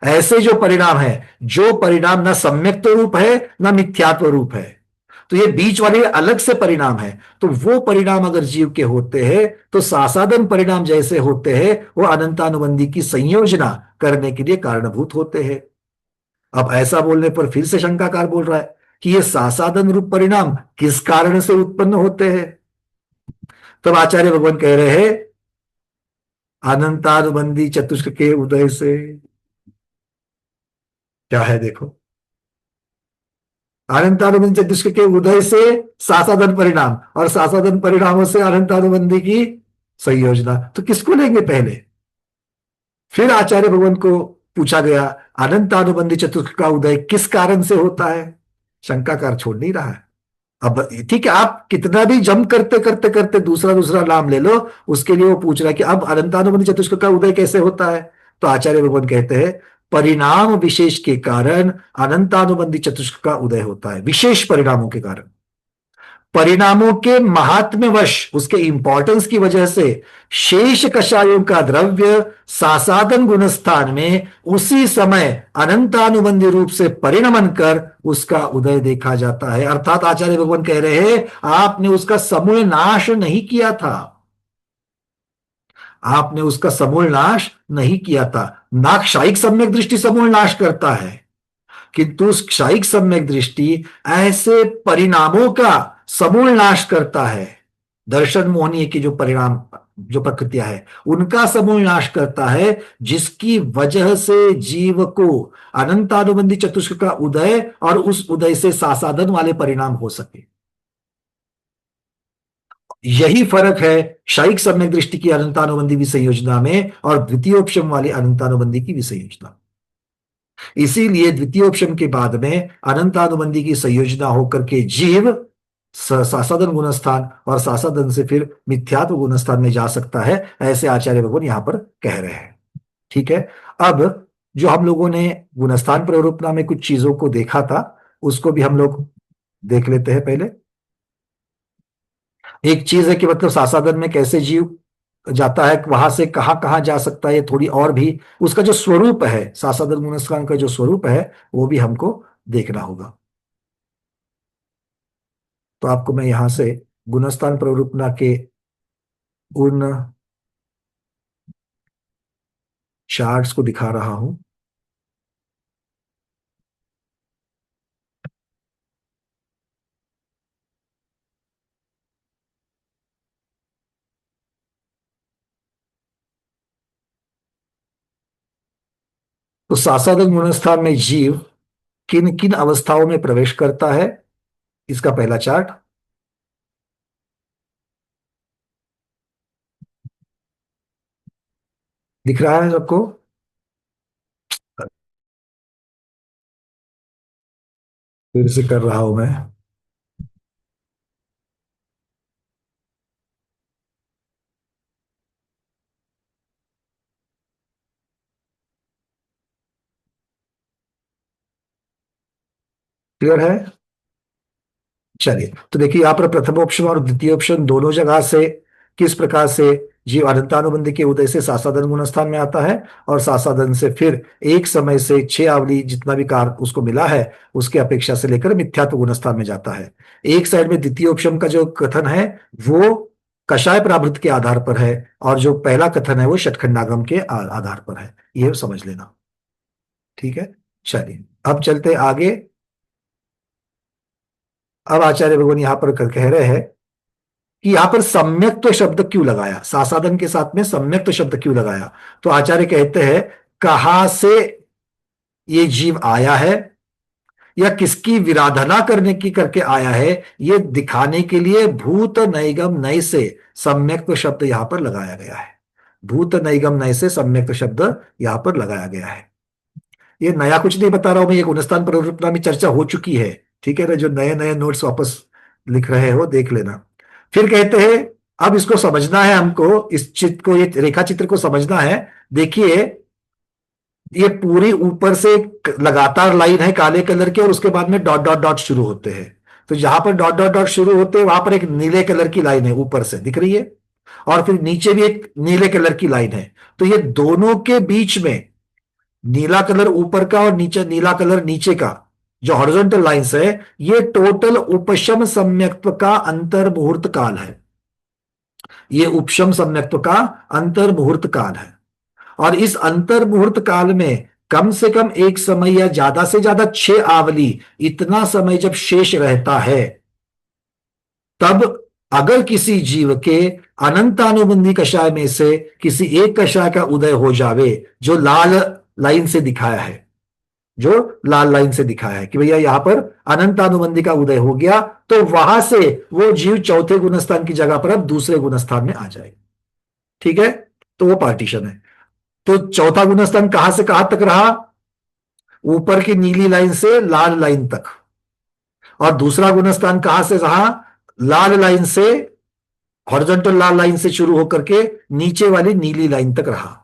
ऐसे जो परिणाम है, जो परिणाम न सम्यक्त्व रूप है न मिथ्यात्व रूप है, तो ये बीच वाले अलग से परिणाम है। तो वो परिणाम अगर जीव के होते हैं तो सासाधन परिणाम जैसे होते हैं, वो अनंतानुबंधी की संयोजना करने के लिए कारणभूत होते हैं। अब ऐसा बोलने पर फिर से शंकाकार बोल रहा है कि ये सासाधन रूप परिणाम किस कारण से उत्पन्न होते हैं? तब आचार्य भगवान कह रहे हैं अनंतानुबंधी चतुष्क के उदय से। क्या है देखो, अनंतानुबंधी चतुष्क के उदय से सासाधन परिणाम और सासाधन परिणामों से अनंतानुबंधी की संयोजना। तो किसको लेंगे पहले? फिर आचार्य भगवान को पूछा गया अनंतानुबंधी चतुष्क का उदय किस कारण से होता है? शंकाकार छोड़ नहीं रहा है। अब ठीक है, आप कितना भी जम करते करते करते दूसरा दूसरा नाम ले लो, उसके लिए वो पूछ रहा है कि अब अनंतानुबंधी चतुष्क का उदय कैसे होता है? तो आचार्य भगवान कहते हैं परिणाम विशेष के कारण अनंतानुबंधी चतुष्क का उदय होता है। विशेष परिणामों के कारण, परिणामों के महात्म्यवश, उसके इंपॉर्टेंस की वजह से शेष कषायों का द्रव्य सासाधन गुणस्थान में उसी समय अनंतानुबंधी रूप से परिणमन कर उसका उदय देखा जाता है। अर्थात आचार्य भगवान कह रहे हैं आपने उसका समूल नाश नहीं किया था, आपने उसका समूल नाश नहीं किया था। ना क्षायिक सम्यक दृष्टि समूल नाश करता है, किंतु क्षायिक सम्यक दृष्टि ऐसे परिणामों का समूल नाश करता है। दर्शन मोहनीय की जो परिणाम, जो प्रकृतियां है, उनका समूल नाश करता है, जिसकी वजह से जीव को अनंतानुबंधी चतुष्क का उदय और उस उदय से सासाधन वाले परिणाम हो सके। यही फर्क है क्षायिक सम्यक दृष्टि की अनंतानुबंधी विसंयोजना में और द्वितीयोपशम वाली अनंतानुबंधी की विसंयोजना। इसीलिए द्वितीयोपशम के बाद में अनंतानुबंधी की संयोजना होकर के जीव सासाधन गुणस्थान और सासाधन से फिर मिथ्यात्व गुणस्थान में जा सकता है, ऐसे आचार्य भगवान यहां पर कह रहे हैं। ठीक है, अब जो हम लोगों ने गुणस्थान प्ररूपना में कुछ चीजों को देखा था, उसको भी हम लोग देख लेते हैं। पहले एक चीज है कि मतलब सासाधन में कैसे जीव जाता है, वहां से कहां कहां जा सकता है, थोड़ी और भी उसका जो स्वरूप है, सासाधन गुणस्थान का जो स्वरूप है, वो भी हमको देखना होगा। तो आपको मैं यहां से गुणस्थान प्ररूपना के उन चार्ट्स को दिखा रहा हूं। तो सासादन गुणस्थान में जीव किन किन अवस्थाओं में प्रवेश करता है, इसका पहला चार्ट। दिख रहा है सबको? फिर से कर रहा हूं मैं। क्लियर है? चलिए, तो देखिए यहाँ पर प्रथम ऑप्शन और द्वितीय ऑप्शन दोनों जगह से किस प्रकार से जीव अनंतानुबंधी के उदय से सासादन गुणस्थान में आता है, और सासादन से फिर एक समय से 6 आवली जितना भी कार उसको मिला है उसके अपेक्षा से लेकर मिथ्यात्व गुणस्थान में जाता है। एक साइड में द्वितीय ऑप्शन का जो कथन है वो कषाय प्राभृत के आधार पर है, और जो पहला कथन है वो षटखंडागम के आधार पर है। ये समझ लेना। ठीक है, चलिए अब चलते हैं आगे। अब आचार्य भगवान यहां पर कह रहे हैं कि यहां पर सम्यक्त्व शब्द क्यों लगाया, सासाधन के साथ में सम्यक्त्व शब्द क्यों लगाया। तो आचार्य कहते हैं कहां से ये जीव आया है या किसकी विराधना करने की करके आया है, ये दिखाने के लिए भूत नैगम नय से सम्यक्त्व शब्द यहां पर लगाया गया है। भूत नैगम नय से सम्यक्त्व शब्द यहां पर लगाया गया है। ये नया कुछ नहीं बता रहा हूं मैं, ये गुणस्थान परिरूपणा में चर्चा हो चुकी है। ठीक है ना, जो नए नए नोट्स वापस लिख रहे हो देख लेना। फिर कहते हैं अब इसको समझना है हमको, इस चित्र को, ये रेखा चित्र को समझना है। देखिए ये पूरी ऊपर से एक लगातार लाइन है काले कलर की, और उसके बाद में डॉट डॉट डॉट शुरू होते हैं। तो जहां पर डॉट डॉट डॉट शुरू होते हैं वहां पर एक नीले कलर की लाइन है ऊपर से दिख रही है, और फिर नीचे भी एक नीले कलर की लाइन है। तो ये दोनों के बीच में नीला कलर ऊपर का और नीचे नीला कलर नीचे का जो हॉरिजॉन्टल लाइंस है, ये टोटल उपशम सम्यक्त्व का अंतर मुहूर्त काल है। ये उपशम सम्यक्त्व का अंतर मुहूर्त काल है। और इस अंतर मुहूर्त काल में कम से कम एक समय या ज्यादा से ज्यादा 6 आवली इतना समय जब शेष रहता है, तब अगर किसी जीव के अनंतानुबंधी कषाय में से किसी एक कषाय का उदय हो जावे, जो लाल लाइन से दिखाया है, जो लाल लाइन से दिखाया है कि भैया यहां पर अनंतानुबंधी का उदय हो गया, तो वहां से वो जीव चौथे गुणस्थान की जगह पर अब दूसरे गुणस्थान में आ जाएगा। ठीक है, तो वो पार्टीशन है। तो चौथा गुणस्थान कहां से कहां तक रहा, ऊपर की नीली लाइन से लाल लाइन तक, और दूसरा गुणस्थान कहां से रहा, लाल लाइन से, हॉरिजॉन्टल लाल लाइन से शुरू होकर के नीचे वाली नीली लाइन तक रहा।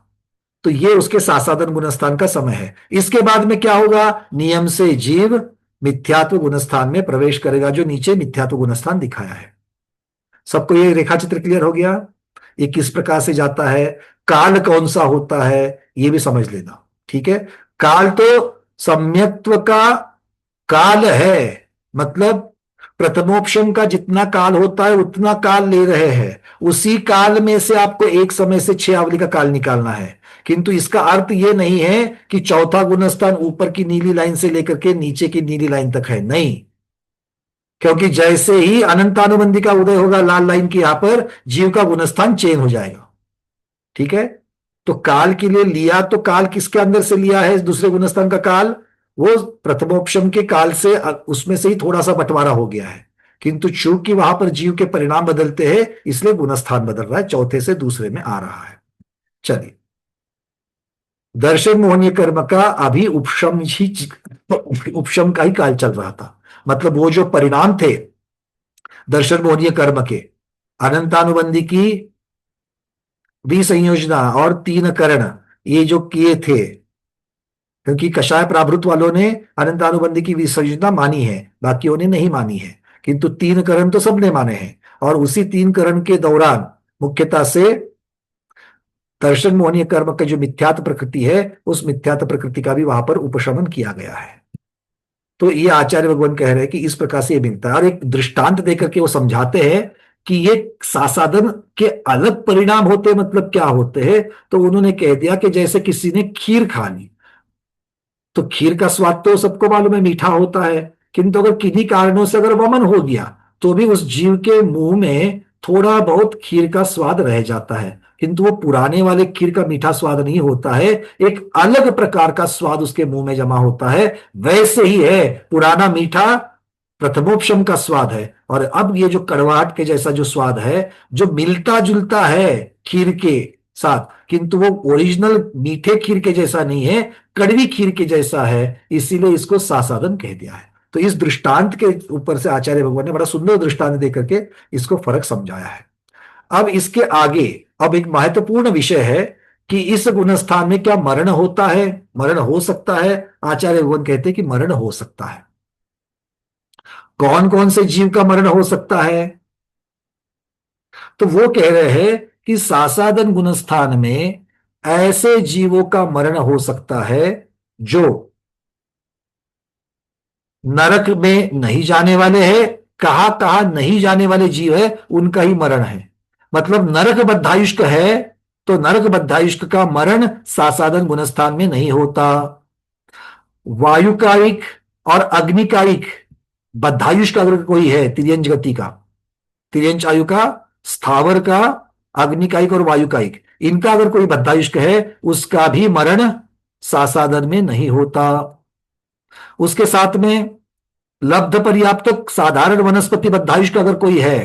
तो ये उसके सासादन गुणस्थान का समय है। इसके बाद में क्या होगा, नियम से जीव मिथ्यात्व गुणस्थान में प्रवेश करेगा, जो नीचे मिथ्यात्व गुणस्थान दिखाया है। सबको ये रेखा चित्र क्लियर हो गया? ये किस प्रकार से जाता है, काल कौन सा होता है, ये भी समझ लेना। ठीक है, काल तो सम्यक्त्व का काल है, मतलब प्रथमोपशम का जितना काल होता है उतना काल ले रहे हैं। उसी काल में से आपको एक समय से 6 आवली का काल निकालना है। किंतु इसका अर्थ यह नहीं है कि चौथा गुणस्थान ऊपर की नीली लाइन से लेकर के नीचे की नीली लाइन तक है, नहीं। क्योंकि जैसे ही अनंतानुबंधी का उदय होगा लाल लाइन की, यहां पर जीव का गुणस्थान चेंज हो जाएगा। ठीक है, तो काल के लिए लिया तो काल किसके अंदर से लिया है, दूसरे गुणस्थान का काल, वो प्रथमोपशम के काल से, उसमें से ही थोड़ा सा बंटवारा हो गया है। किंतु चूंकि वहां पर जीव के परिणाम बदलते हैं, इसलिए गुणस्थान बदल रहा है, चौथे से दूसरे में आ रहा है। चलिए, दर्शन मोहनीय कर्म का अभी उपशम का ही काल चल रहा था। मतलब वो जो परिणाम थे दर्शन मोहनीय कर्म के, अनंतानुबंधी की विसंयोजना और 3 करण, ये जो किए थे, क्योंकि कषाय प्राभृत वालों ने अनंतानुबंधी की विसंयोजना मानी है, बाकियों ने नहीं मानी है, किंतु 3 करण तो सबने माने हैं। और उसी 3 करण के दौरान मुख्यतः से दर्शन मोहनीय कर्म का जो मिथ्यात्व प्रकृति है, उस मिथ्यात्व प्रकृति का भी वहां पर उपशमन किया गया है। तो ये आचार्य भगवान कह रहे हैं कि इस प्रकार से ये मिलता है, और एक दृष्टांत देकर के वो समझाते हैं कि ये सासाधन के अलग परिणाम होते हैं, मतलब क्या होते हैं। तो उन्होंने कह दिया कि जैसे किसी ने खीर खा ली, तो खीर का स्वाद तो सबको मालूम है मीठा होता है, किंतु अगर किन्हीं कारणों से अगर वमन हो गया, तो भी उस जीव के मुंह में थोड़ा बहुत खीर का स्वाद रह जाता है, किंतु वो पुराने वाले खीर का मीठा स्वाद नहीं होता है, एक अलग प्रकार का स्वाद उसके मुंह में जमा होता है। वैसे ही है पुराना मीठा प्रथमोपशम का स्वाद है, और अब ये जो कड़वाहट के जैसा जो स्वाद है, जो मिलता जुलता है खीर के साथ, किंतु वो ओरिजिनल मीठे खीर के जैसा नहीं है, कड़वी खीर के जैसा है, इसीलिए इसको सासादन कह दिया है। तो इस दृष्टांत के ऊपर से आचार्य भगवान ने बड़ा सुंदर दृष्टांत देकर के इसको फर्क समझाया है। अब इसके आगे अब एक महत्वपूर्ण विषय है कि इस गुणस्थान में क्या मरण होता है, मरण हो सकता है। आचार्य भगवान कहते हैं कि मरण हो सकता है। कौन कौन से जीव का मरण हो सकता है? तो वो कह रहे हैं कि सासादन गुणस्थान में ऐसे जीवों का मरण हो सकता है जो नरक में नहीं जाने वाले हैं। कहां कहां नहीं जाने वाले जीव है उनका ही मरण है। मतलब नरक बद्धायुष्क है तो नरक बद्धायुष्क का मरण सासादन गुणस्थान में नहीं होता। वायुकायिक और अग्निकायिक बद्धायुष्क अगर कोई है तिर्यंज गति का, तिर्यंच आयु का, स्थावर का, अग्निकायिक और वायुकायिक, इनका अगर कोई बद्धायुष्क है उसका भी मरण सासादन में नहीं होता। उसके साथ में लब्ध पर्याप्त साधारण वनस्पति बद्धायुष्क अगर कोई है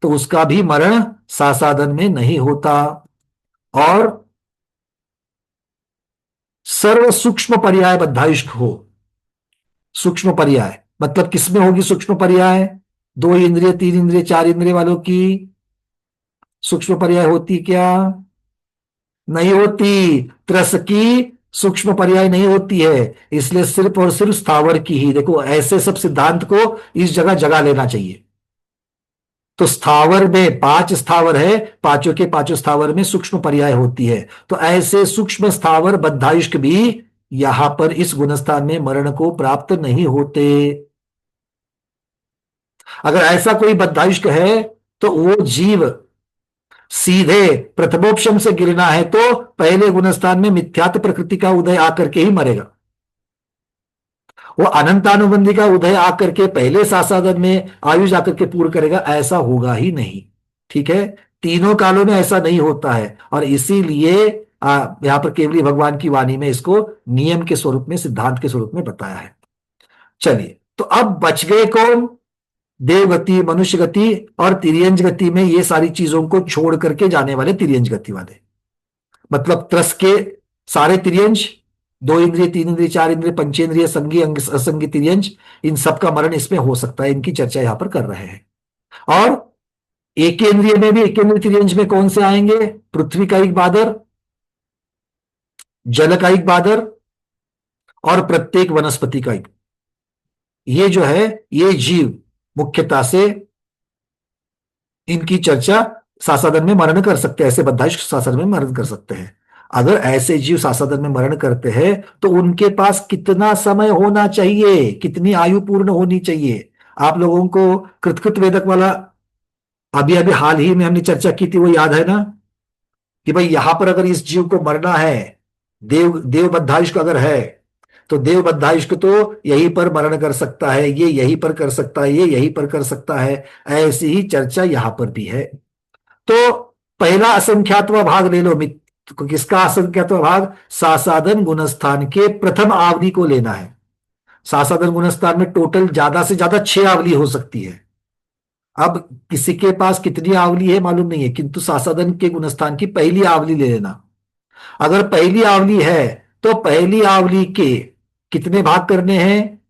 तो उसका भी मरण सासादन में नहीं होता। और सर्व सूक्ष्म पर्याय बद्धायुष्क हो, सूक्ष्म पर्याय मतलब किसमें होगी सूक्ष्म पर्याय? दो इंद्रिय, तीन इंद्रिय, चार इंद्रिय वालों की सूक्ष्म पर्याय होती क्या? नहीं होती। त्रस की सूक्ष्म पर्याय नहीं होती है, इसलिए सिर्फ और सिर्फ स्थावर की ही। देखो ऐसे सब सिद्धांत को इस जगह जगह लेना चाहिए। तो स्थावर में पांच स्थावर है, पांचों के पांचों स्थावर में सूक्ष्म पर्याय होती है। तो ऐसे सूक्ष्म स्थावर बद्धायुष्क भी यहां पर इस गुणस्थान में मरण को प्राप्त नहीं होते। अगर ऐसा कोई बद्धायुष्क है तो वो जीव सीधे प्रथमोपशम से गिरना है तो पहले गुणस्थान में मिथ्यात्व प्रकृति का उदय आकर के ही मरेगा। वो अनंतानुबंधी का उदय आकर के पहले सासादन में आयु जाकर के पूर्ण करेगा, ऐसा होगा ही नहीं। ठीक है, तीनों कालों में ऐसा नहीं होता है, और इसीलिए यहां पर केवली भगवान की वाणी में इसको नियम के स्वरूप में, सिद्धांत के स्वरूप में बताया है। चलिए, तो अब बच गए कौन? देवगति, मनुष्य गति और तिर्यंज गति में ये सारी चीजों को छोड़ करके जाने वाले तिर्यंज गति वाले, मतलब त्रस के सारे तिर्यंज, दो इंद्रिय, तीन इंद्रिय, चार इंद्रिय, पंचेंद्रिय, संगी असंगी तिर्यंज, इन सब का मरण इसमें हो सकता है। इनकी चर्चा यहां पर कर रहे हैं। और एकेंद्रिय में भी, एकेंद्रिय तिर्यंज में कौन से आएंगे? पृथ्वी का एक बादर, जल का एक बादर और प्रत्येक वनस्पति का एक। ये जो है ये जीव मुख्यता से इनकी चर्चा सासादन में मरण कर सकते हैं। ऐसे बद्धायुष्क सासादन में मरण कर सकते हैं। अगर ऐसे जीव सासादन में मरण करते हैं तो उनके पास कितना समय होना चाहिए, कितनी आयु पूर्ण होनी चाहिए? आप लोगों को कृतकृत वेदक वाला अभी अभी हाल ही में हमने चर्चा की थी, वो याद है ना? कि भाई यहां पर अगर इस जीव को मरना है, देव बद्धायुष्क अगर है तो देव बद्धायुष्क तो यहीं पर मरण कर सकता है, ये यहीं पर कर सकता है, ये यहीं पर कर सकता है। ऐसी ही चर्चा यहां पर भी है। तो पहला असंख्यात्वा भाग ले लो। किसका असंख्यात्वा भाग? सासादन गुणस्थान के प्रथम आवली को लेना है। सासादन गुणस्थान में टोटल ज्यादा से ज्यादा 6 आवली हो सकती है। अब किसी के पास कितनी आवली है मालूम नहीं है, किंतु सासादन के गुणस्थान की पहली आवली ले लेना। अगर पहली आवली है तो पहली आवली के कितने भाग करने हैं?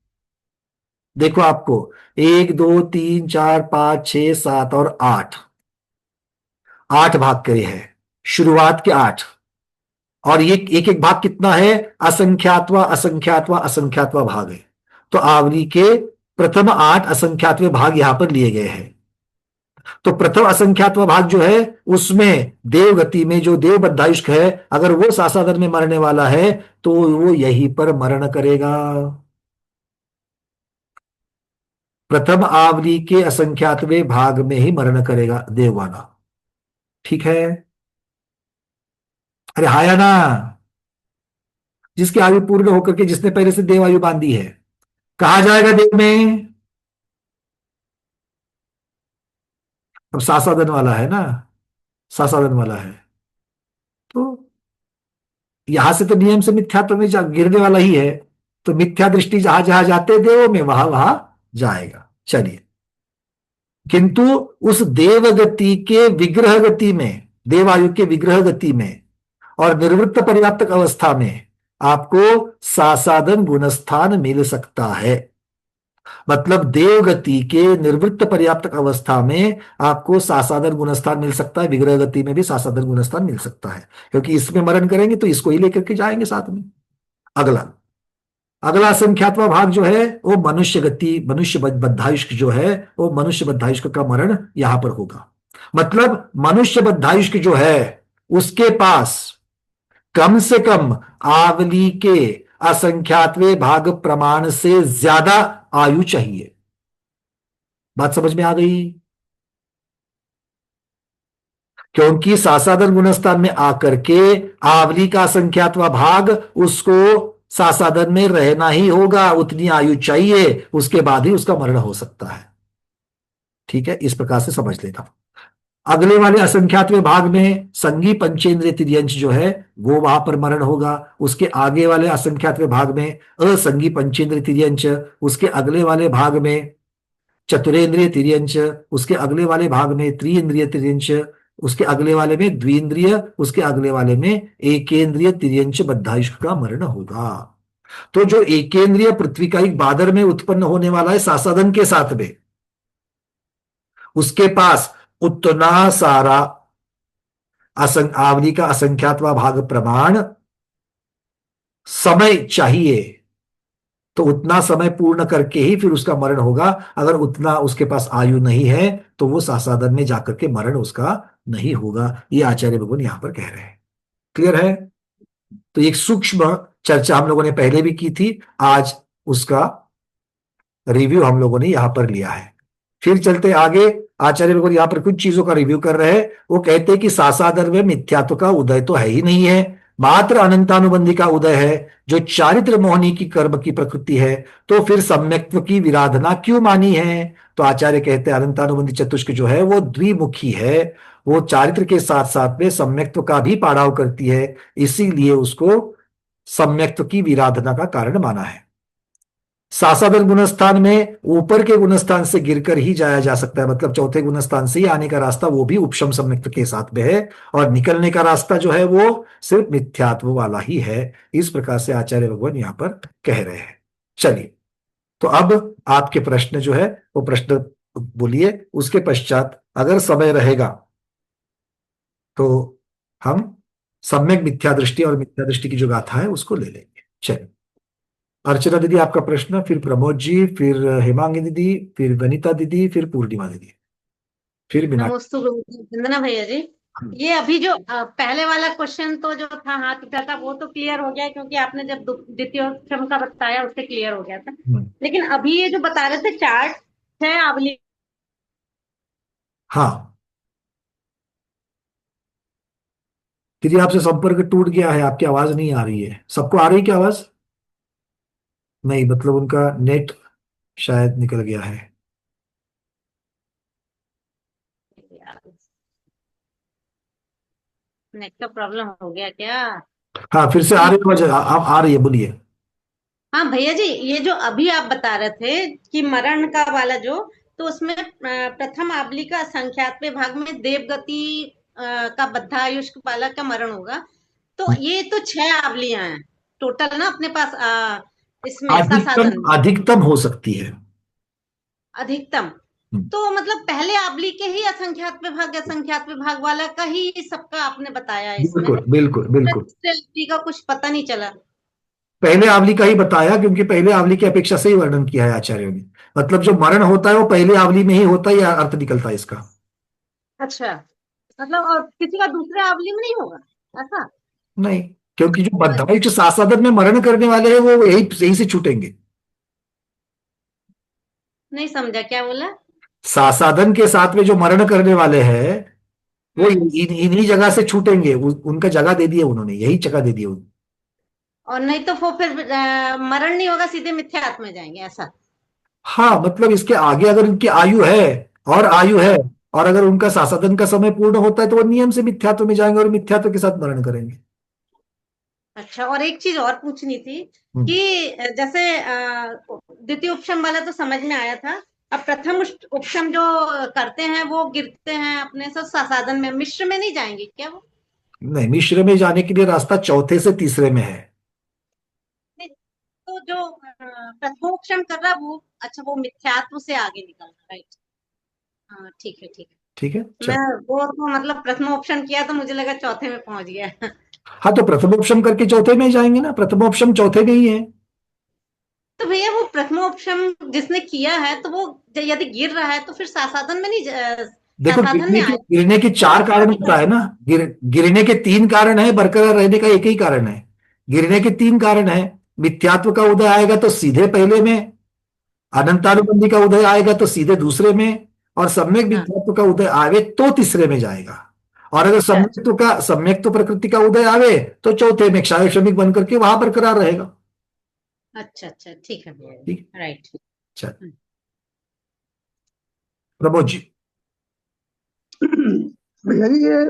देखो आपको, 1 2 3 4 5 6 7 और 8, 8 भाग करे हैं, शुरुआत के 8। और ये एक एक भाग कितना है? असंख्यात्वा असंख्यात्वा असंख्यात्वा भाग है। तो आवली के प्रथम 8 असंख्यात्व भाग यहां पर लिए गए हैं। तो प्रथम असंख्यात्व भाग जो है उसमें देवगति में जो देव बद्धायुष्क है, अगर वो सासादन में मरने वाला है तो वो यहीं पर मरण करेगा। प्रथम आवली के असंख्यातवें भाग में ही मरण करेगा देववाला। ठीक है? अरे हाया ना, जिसकी आयु पूर्ण होकर के जिसने पहले से देव आयु बांधी है, कहा जाएगा देव में? अब सासादन वाला है ना। सासाधन वाला है। तो यहां से तो नियम से मिथ्यात्व में गिरने वाला ही है, तो मिथ्या दृष्टि जहां जहां जाते देव में वहां वहां जाएगा। चलिए, किंतु उस देव गति के विग्रह गति में, देवायु के विग्रह गति में और निर्वृत्त पर्याप्तक अवस्था में आपको सासाधन गुणस्थान मिल सकता है। मतलब देव गति के निर्वृत्त पर्याप्तक अवस्था में आपको सासाधन गुणस्थान मिल सकता है, विग्रह गति में भी सासाधन गुणस्थान मिल सकता है, क्योंकि इसमें मरण करेंगे तो इसको ही लेकर के जाएंगे साथ में। अगला अगला संख्यात्मक भाग जो है वो मनुष्य गति, मनुष्य बद्धायुष्क जो है वो मनुष्य बद्धायुष्क का मरण यहां पर होगा। मतलब मनुष्य बद्धायुष्क जो है उसके पास कम से कम आवली के असंख्यातवे भाग प्रमाण से ज्यादा आयु चाहिए। बात समझ में आ गई? क्योंकि सासाधन गुणस्थान में आकर के आवली का असंख्यातवा भाग उसको सासाधन में रहना ही होगा, उतनी आयु चाहिए, उसके बाद ही उसका मरण हो सकता है। ठीक है, इस प्रकार से समझ लेना। अगले वाले असंख्यातवे भाग में संगी पंचेंद्रिय तिर्यंश जो है वो वहां पर मरण होगा। उसके आगे वाले असंख्यातवे भाग में असंगी पंचेंद्रिय तिर्यंश, उसके अगले वाले भाग में चतुरेंद्रिय तिर्यंश, उसके अगले वाले भाग में त्रिइंद्रिय तिर्यंश, उसके अगले वाले में द्विइंद्रिय, उसके अगले वाले में एकेंद्रिय तिर्यंश बद्धायुष्क का मरण होगा। तो जो एकेंद्रिय पृथ्वी का एक बादर में उत्पन्न होने वाला है सासाधन के साथ में, उसके पास उतना सारा आवली का असंख्यातवा भाग प्रमाण समय चाहिए, तो उतना समय पूर्ण करके ही फिर उसका मरण होगा। अगर उतना उसके पास आयु नहीं है तो वो सासाधन में जाकर के मरण उसका नहीं होगा। ये आचार्य भगवान यहां पर कह रहे हैं। क्लियर है? तो एक सूक्ष्म चर्चा हम लोगों ने पहले भी की थी, आज उसका रिव्यू हम लोगों ने यहां पर लिया है। फिर चलते आगे, आचार्य भगवान यहां पर कुछ चीजों का रिव्यू कर रहे हैं। वो कहते हैं कि सासाधन में मिथ्यात्व का उदय तो है ही नहीं है, मात्र अनंतानुबंधी का उदय है जो चारित्र मोहनी की कर्म की प्रकृति है। तो फिर सम्यक्त्व की विराधना क्यों मानी है? तो आचार्य कहते हैं अनंतानुबंधी चतुष्क जो है वो द्विमुखी है, वो चारित्र के साथ साथ में सम्यक्त्व का भी पाड़ाव करती है, इसीलिए उसको सम्यक्त्व की विराधना का कारण माना है। सासाधन गुणस्थान में ऊपर के गुणस्थान से गिरकर ही जाया जा सकता है, मतलब चौथे गुणस्थान से ही आने का रास्ता वो भी उपशम सम्यक्त के साथ में है, और निकलने का रास्ता जो है वो सिर्फ मिथ्यात्व वाला ही है। इस प्रकार से आचार्य भगवान यहां पर कह रहे हैं। चलिए, तो अब आपके प्रश्न जो है वो प्रश्न बोलिए, उसके पश्चात अगर समय रहेगा तो हम सम्यक मिथ्या दृष्टि और मिथ्या दृष्टि की जो गाथा है उसको ले लेंगे। चलिए, अर्चना दीदी आपका प्रश्न, फिर प्रमोद जी, फिर हेमांगी दीदी, फिर वनिता दीदी, फिर पूर्णिमा दीदी, फिर मीनाक्षी। नमस्ते वंदना भैया जी। ये अभी जो पहले वाला क्वेश्चन तो जो था हाथ उठा था वो तो क्लियर हो गया, क्योंकि आपने जब द्वितीय क्रम का बताया उससे क्लियर हो गया था। लेकिन अभी ये जो बता रहे थे चार्ट है आवली, हाँ दीदी आपसे संपर्क टूट गया है, आपकी आवाज नहीं आ रही है। सबको आ रही क्या आवाज? नहीं, मतलब उनका नेट शायद निकल गया है। नेट का प्रॉब्लम हो गया क्या? हाँ फिर से आ रही आवाज, आप आ रही है, बोलिए। हाँ भैया जी, ये जो अभी आप बता रहे थे कि मरण का वाला जो, तो उसमें प्रथम आवली का संख्यात्मक भाग में देवगति का बद्धायुष्क वाला का मरण होगा। तो ये तो 6 आवलियां हैं टोटल ना अपने पास, इसमें सासाधन अधिकतम में अधिकतम हो सकती है। अधिकतम। तो मतलब पहले आवली के ही असंख्यात विभाग वाला का ही सबका आपने बताया है इसमें, बिल्कुल बिल्कुल बिल्कुल, आवली का कुछ पता नहीं चला। पहले आवली का ही बताया, क्योंकि पहले आवली की अपेक्षा से ही वर्णन किया है आचार्यों ने। मतलब जो मरण होता है वो पहले आवली में ही होता है, या अर्थ निकलता है इसका। अच्छा, मतलब और किसी का दूसरे आवली में नहीं होगा ऐसा? नहीं, क्योंकि जो बद्धायुष्क सासाधन में मरण करने वाले हैं वो यही यही से छूटेंगे। नहीं समझा, क्या बोला? सासाधन के साथ में जो मरण करने वाले हैं वो इन्हीं जगह से छूटेंगे, उनका जगह दे दिए उन्होंने, यही जगह दे दी उन्होंने। और नहीं तो वो फिर मरण नहीं होगा, सीधे मिथ्यात्व में जाएंगे ऐसा? हाँ मतलब इसके आगे अगर इनकी आयु है और आयु है और अगर उनका सासाधन का समय पूर्ण होता है तो वो नियम से मिथ्यात्व में जाएंगे और मिथ्यात्व के साथ मरण करेंगे। अच्छा, और एक चीज और पूछनी थी हम्म। कि जैसे द्वितीय उपशम वाला तो समझ में आया था, अब प्रथम उपशम जो करते हैं वो गिरते हैं अपने सब साधन में, मिश्र में नहीं जाएंगे क्या वो? नहीं, मिश्र में जाने के लिए रास्ता चौथे से तीसरे में है। नहीं, तो जो प्रथमोपशम कर रहा वो, अच्छा वो मिथ्यात्व से आगे निकल रहा, राइट? हाँ ठीक है ठीक है। ठीक है, मैं चल। वो तो मतलब प्रथमोपशम किया तो मुझे लगा चौथे में पहुंच गया। हाँ, तो प्रथमोपशम करके चौथे में ही जाएंगे ना, प्रथमोपशम चौथे में ही है। तो भैया वो प्रथमोपशम जिसने किया है तो वो यदि गिर रहा है तो फिर सासाधन में नहीं देखो, सासाधन में आए गिरने के तो वो चार कारण आगे होता है कैसे? ना। गिरने के तीन कारण है, बरकरार रहने का एक ही कारण है। गिरने के तीन कारण है। मिथ्यात्व का उदय आएगा तो सीधे पहले में, अनंतानुबंधी का उदय आएगा तो सीधे दूसरे में, और सम्यक हाँ, विद्यात्व का उदय आवे तो तीसरे में जाएगा। और अगर अच्छा अच्छा सम्यक्त्व प्रकृति का उदय आवे तो चौथे में क्षाय श्रमिक बन करके वहां बरकरार रहेगा। अच्छा अच्छा, ठीक है भैया, ठीक। राइट। चल, प्रमोद जी। भैया जी, ये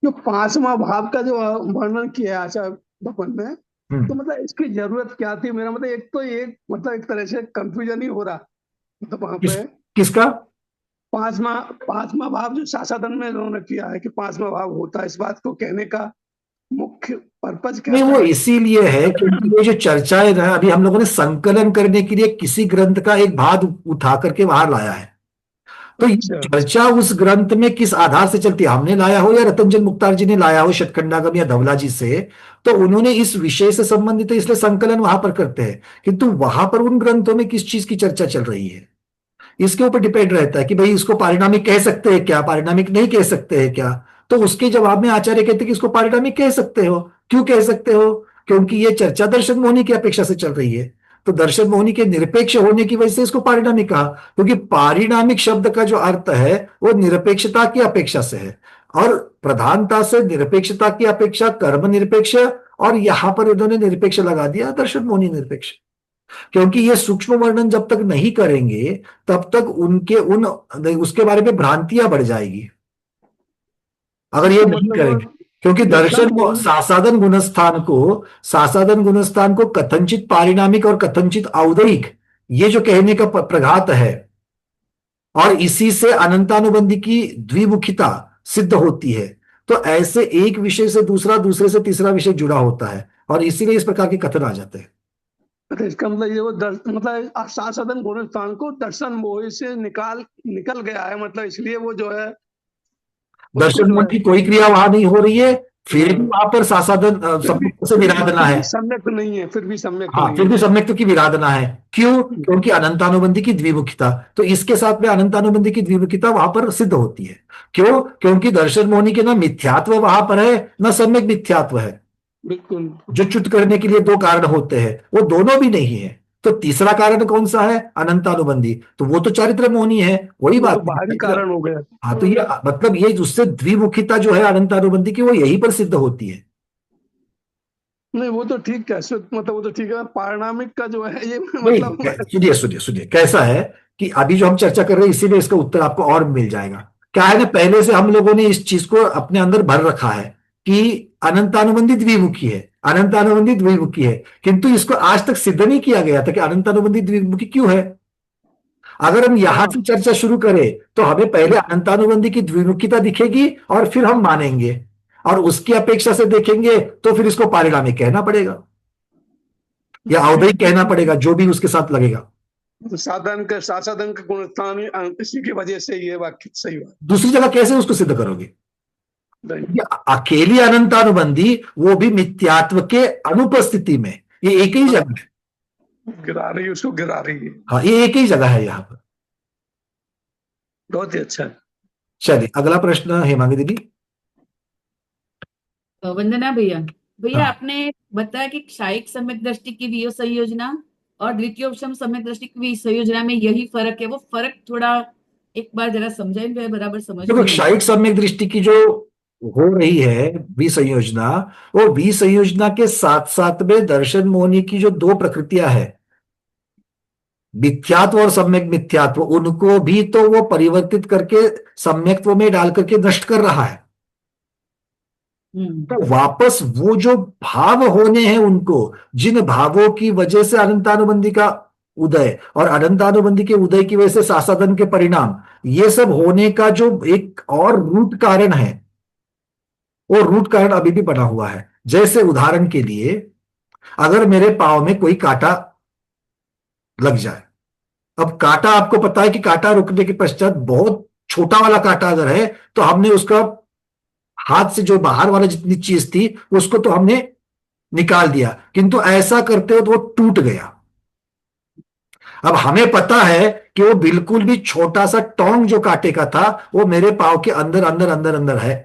जो पांचवा भाव का जो वर्णन किया है आचार्य भगवान में, तो हम्म। मतलब इसकी जरूरत क्या थी? मेरा मतलब एक तो एक मतलब एक तरह से कंफ्यूजन ही हो रहा मतलब वहां किस पे। किसका? पांचवा पांचवा भाव जो शासादन में उन्होंने किया है कि पांचवा भाव होता है, इस बात को कहने का मुख्य पर्पज क्या नहीं, वो था? इसीलिए है क्योंकि ये जो चर्चाएं ना, अभी हम लोगों ने संकलन करने के लिए किसी ग्रंथ का एक भाग उठा करके बाहर लाया है। तो ये अच्छा चर्चा उस ग्रंथ में किस आधार से चलती है, हमने लाया हो या रतंजन मुक्तार जी ने लाया हो शतखंडागम या धवला जी से, तो उन्होंने इस विषय से संबंधित है इसलिए संकलन वहां पर करते हैं। किंतु वहां पर उन ग्रंथों में किस चीज की चर्चा चल रही है, इसके ऊपर डिपेंड रहता है कि भाई इसको पारिणामिक कह सकते हैं क्या, पारिणामिक नहीं कह सकते हैं क्या। तो उसके जवाब में आचार्य कहते हैं कि इसको पारिणामिक कह सकते हो। क्यों कह सकते हो? क्योंकि ये चर्चा दर्शन मोहिनी की अपेक्षा से चल रही है। तो दर्शन मोहिनी के निरपेक्ष होने की वजह से इसको पारिणामिक कहा, क्योंकि पारिणामिक शब्द का जो अर्थ है वो निरपेक्षता की अपेक्षा से है, और प्रधानता से निरपेक्षता की अपेक्षा कर्म निरपेक्ष, और यहां पर इन्होंने निरपेक्ष लगा दिया, दर्शन मोहिनी निरपेक्ष। क्योंकि ये सूक्ष्म वर्णन जब तक नहीं करेंगे तब तक उनके उन उसके बारे में भ्रांतियां बढ़ जाएगी, अगर ये इसका नहीं करेंगे। मतलब क्योंकि दर्शन मोहिनी। सासाधन गुणस्थान को कथनचित पारिणामिक और कथनचित औदयिक, ये जो कहने का प्रघात है, और इसी से अनंतानुबंधी की द्विमुखिता सिद्ध होती है। तो ऐसे एक विषय से दूसरा, दूसरे से तीसरा विषय जुड़ा होता है, और इसीलिए इस प्रकार के कथन आ जाते हैं। तो इसका मतलब ये वो मतलब शासदन गुणस्थान को दर्शन मोहि से निकल गया है, मतलब इसलिए वो जो है उसको दर्शन जो मन है। की कोई क्रिया वहां नहीं हो रही है, फिर भी हाँ, वहां पर सासाधन सम्यक से विराधना फिर है। भी सम्यक नहीं है, फिर भी सम्यक हाँ, नहीं फिर है। भी सम्यक्त्व की विराधना है। क्यों? क्योंकि अनंतानुबंधी की द्विमुखिता, तो इसके साथ में अनंतानुबंधी की द्विमुखिता वहां पर सिद्ध होती है। क्यों? क्योंकि दर्शन मोहिनी के ना मिथ्यात्व वहां पर है, ना सम्यक मिथ्यात्व है। बिल्कुल। जो च्युत करने के लिए दो कारण होते हैं वो दोनों भी नहीं है। तो तीसरा कारण कौन सा है? अनंतानुबंधी, तो वो तो चारित्र मोहिनी है। वही वो तो बात बाहरी है। कारण हो गया। हाँ, तो ये मतलब ये उससे द्विमुखिता जो है अनंतानुबंधी की, वो यहीं पर सिद्ध होती है। नहीं वो तो ठीक है, मतलब वो तो ठीक है, पारिणामिक का जो है ये नहीं, मतलब। सुनिए सुनिए सुनिए, कैसा है कि अभी जो हम चर्चा कर रहे हैं इसीलिए इसका उत्तर आपको और मिल जाएगा। क्या है ना, पहले से हम लोगों ने इस चीज को अपने अंदर भर रखा है कि अनंतानुबंधी द्विमुखी है, अनंतानुबंधी द्विमुखी है, किंतु इसको आज तक सिद्ध नहीं किया गया था कि अनंतानुबंधी द्विमुखी क्यों है। अगर हम यहां हाँ, से चर्चा शुरू करें तो हमें पहले अनंतानुबंधी की द्विमुखिता दिखेगी और फिर हम मानेंगे, और उसकी अपेक्षा से देखेंगे तो फिर इसको पारिणामिक कहना पड़ेगा या औदयिक कहना पड़ेगा, जो भी उसके साथ लगेगा। तो साधन का गुणस्थान इसी की वजह से ये वाक्य सही बात दूसरी जगह कैसे उसको सिद्ध करोगे? नहीं। ये अकेली अनंतानुबंधी, वो भी मिथ्यात्व के अनुपस्थिति में, ये एक ही हाँ, जगह है। गिरा रही है, उसको गिरा रही है। हाँ, ये एक ही जगह है यहाँ पर। बहुत ही अच्छा। चलिए, अगला प्रश्न हेमांगी दीदी। वंदना भैया, भैया हाँ, आपने बताया कि क्षायिक सम्यक दृष्टि की वियोग संयोजना और द्वितीयोपशम सम्यक दृष्टि की वियोग संयोजना में यही फर्क है, वो फर्क थोड़ा एक बार जरा समझाएंगे, बराबर समझ देखो, में नहीं क्षायिक सम्यक दृष्टि की जो हो रही है विसंयोजना, वो विसंयोजना के साथ साथ में दर्शन मोहिनी की जो दो प्रकृतियां है, मिथ्यात्व और सम्यक मिथ्यात्व, उनको भी तो वो परिवर्तित करके सम्यक्त्व में डाल करके नष्ट कर रहा है। तो वापस वो जो भाव होने हैं उनको, जिन भावों की वजह से अनंतानुबंधी का उदय और अनंतानुबंधी के उदय की वजह से सासाधन के परिणाम, ये सब होने का जो एक और रूट कारण है, वो रूट कारण अभी भी बना हुआ है। जैसे उदाहरण के लिए, अगर मेरे पांव में कोई कांटा लग जाए, अब कांटा आपको पता है कि कांटा रुकने के पश्चात बहुत छोटा वाला कांटा अगर है तो हमने उसका हाथ से जो बाहर वाला जितनी चीज थी उसको तो हमने निकाल दिया, किंतु ऐसा करते हो तो वो टूट गया। अब हमें पता है कि वो बिल्कुल भी छोटा सा टोंग जो कांटे का था वो मेरे पांव के अंदर अंदर अंदर अंदर है।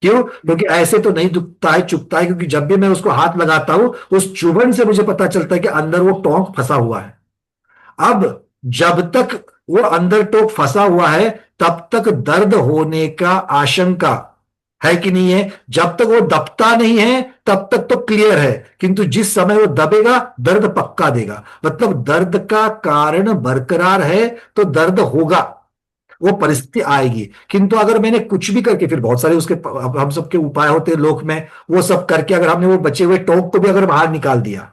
क्यों? क्योंकि ऐसे तो नहीं दुखता है, चुभता है, क्योंकि जब भी मैं उसको हाथ लगाता हूं उस चुभन से मुझे पता चलता है कि अंदर वो टोंक फंसा हुआ है। अब जब तक वो अंदर टोक फंसा हुआ है तब तक दर्द होने का आशंका है कि नहीं है? जब तक वो दबता नहीं है तब तक तो क्लियर है, किंतु जिस समय वो दबेगा दर्द पक्का देगा। मतलब दर्द का कारण बरकरार है तो दर्द होगा, वो परिस्थिति आएगी। किंतु अगर मैंने कुछ भी करके, फिर बहुत सारे उसके हम सबके उपाय होते हैं लोक में, वो सब करके अगर हमने वो बचे हुए टोंक को भी अगर बाहर निकाल दिया,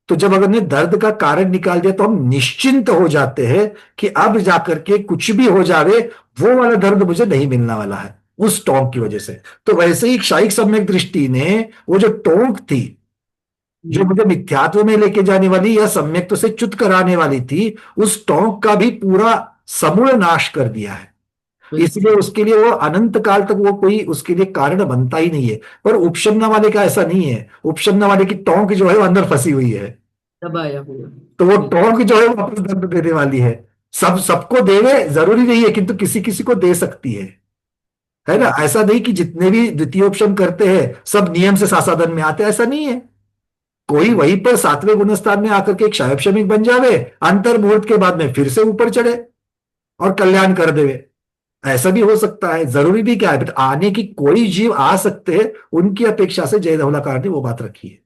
तो जब अगर ने दर्द का कारण निकाल दिया तो हम निश्चिंत हो जाते हैं कि अब जाकर के कुछ भी हो जावे वो वाला दर्द मुझे नहीं मिलने वाला है उस टोंक की वजह से। तो वैसे ही क्षयिक सम्यक दृष्टि ने वो जो टोंक थी, जो मुझे मिथ्यात्व में लेके जाने वाली या सम्यक्त्व से च्युत कराने वाली थी, उस टोंक का भी पूरा समूल नाश कर दिया है। इसलिए उसके लिए वो अनंत काल तक वो कोई उसके लिए कारण बनता ही नहीं है। पर उपशमना वाले का ऐसा नहीं है, उपशमना वाले की टोंक जो है वो अंदर फंसी हुई है, दबाया हुआ। तो वो टोंक जो है वो वापस दर्द देने वाली है। सबको देवे जरूरी नहीं है, किंतु किसी किसी को दे सकती है ना? ऐसा नहीं कि जितने भी द्वितीयोपशम करते हैं सब नियम से सासाधन में आते, ऐसा नहीं है। कोई वहीं पर सातवें गुणस्थान में आकर के एक क्षयपशमिक बन जावे, अंतर मुहूर्त के बाद में फिर से ऊपर चढ़े और कल्याण कर देवे, ऐसा भी हो सकता है। जरूरी भी क्या है, बट आने की कोई जीव आ सकते हैं, उनकी अपेक्षा से जय धवलाकार ने वो बात रखी है।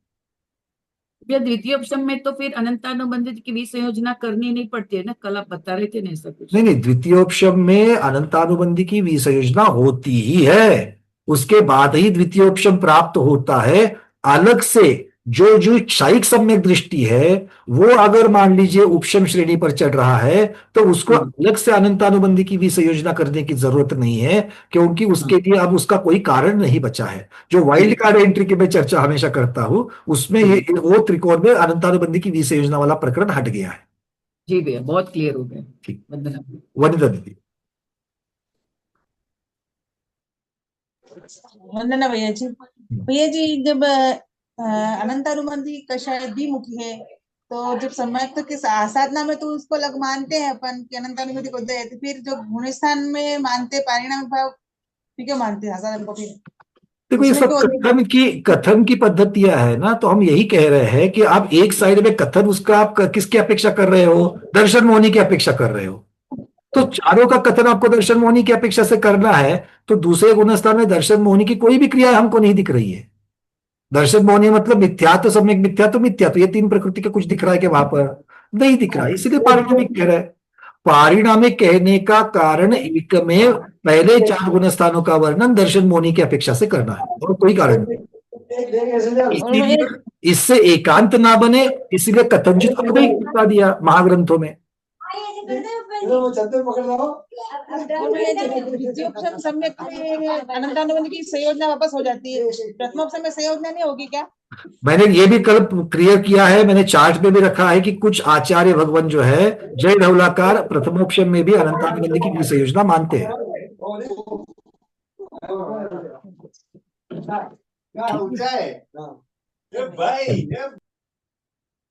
भैया द्वितीय उपशम में तो फिर अनंतानुबंधित की विसंयोजना करनी नहीं पड़ती है ना, कल आप बता रहे थे ना ऐसा कुछ। नहीं, द्वितीयोपशम में अनंतानुबंधी की विसंयोजना होती ही है, उसके बाद ही द्वितीयोपशम प्राप्त होता है। अलग से जो जो क्षयिक सम्यक दृष्टि है वो अगर मान लीजिए उपशम श्रेणी पर चढ़ रहा है तो उसको अलग से अनंतानुबंधी की विसंयोजना करने की जरूरत नहीं है, क्योंकि उसके लिए अब उसका कोई कारण नहीं बचा है। जो वाइल्ड कार्ड एंट्री की मैं चर्चा हमेशा करता हूं उसमें ये वो त्रिकोण में अनंतानुबंधी की विसंयोजना वाला प्रकरण हट गया है। जी भैया, बहुत क्लियर हो गया। ठीक, वंदना। वनिता दीदी। वंदना भैया जी। भैया जी, जब अनंतानुबंधी कषाय द्विमुखी है तो जब सम्यक्त्व के साधना में तो उसको अलग मानते हैं अपन कि अनंतानुबंधी को दे, तो फिर जो गुणस्थान में मानते परिणाम भाव क्यों मानते हैं साधन को? फिर देखो ये सब कथन की पद्धतियां है ना, तो हम यही कह रहे हैं कि आप एक साइड में कथन उसका आप किसकी अपेक्षा कर रहे हो? दर्शन मोहनी की अपेक्षा कर रहे हो। तो चारों का कथन आपको दर्शन मोहनी की अपेक्षा से करना है, तो दूसरे गुणस्थान में दर्शन मोहनी की कोई भी क्रिया हमको नहीं दिख रही है। दर्शन मोहनी मतलब मिथ्यात्व, सम्यक मिथ्यात्व, मिथ्यात्व, ये तीन प्रकृति का कुछ दिख रहा है कि वहां पर नहीं दिख रहा है, इसलिए पारिणामिक कह रहा है। पारिणामिक कहने का कारण एक में पहले चार गुणस्थानों का वर्णन दर्शन मोहनी की अपेक्षा से करना है, और कोई कारण नहीं। इसीलिए इससे एकांत ना बने, इसलिए कथनचित को नहीं बता दिया महाग्रंथों में। अनंतानुबंधी की संयोजना वापस हो जाती है, प्रथमोपशम में संयोजना नहीं होगी क्या? मैंने ये भी कल क्लियर किया है, मैंने चार्ट पे भी रखा है कि कुछ आचार्य भगवान जो है जय धवलाकार प्रथमोपशम में भी अनंतानुबंधी की विसंयोजना मानते हैं।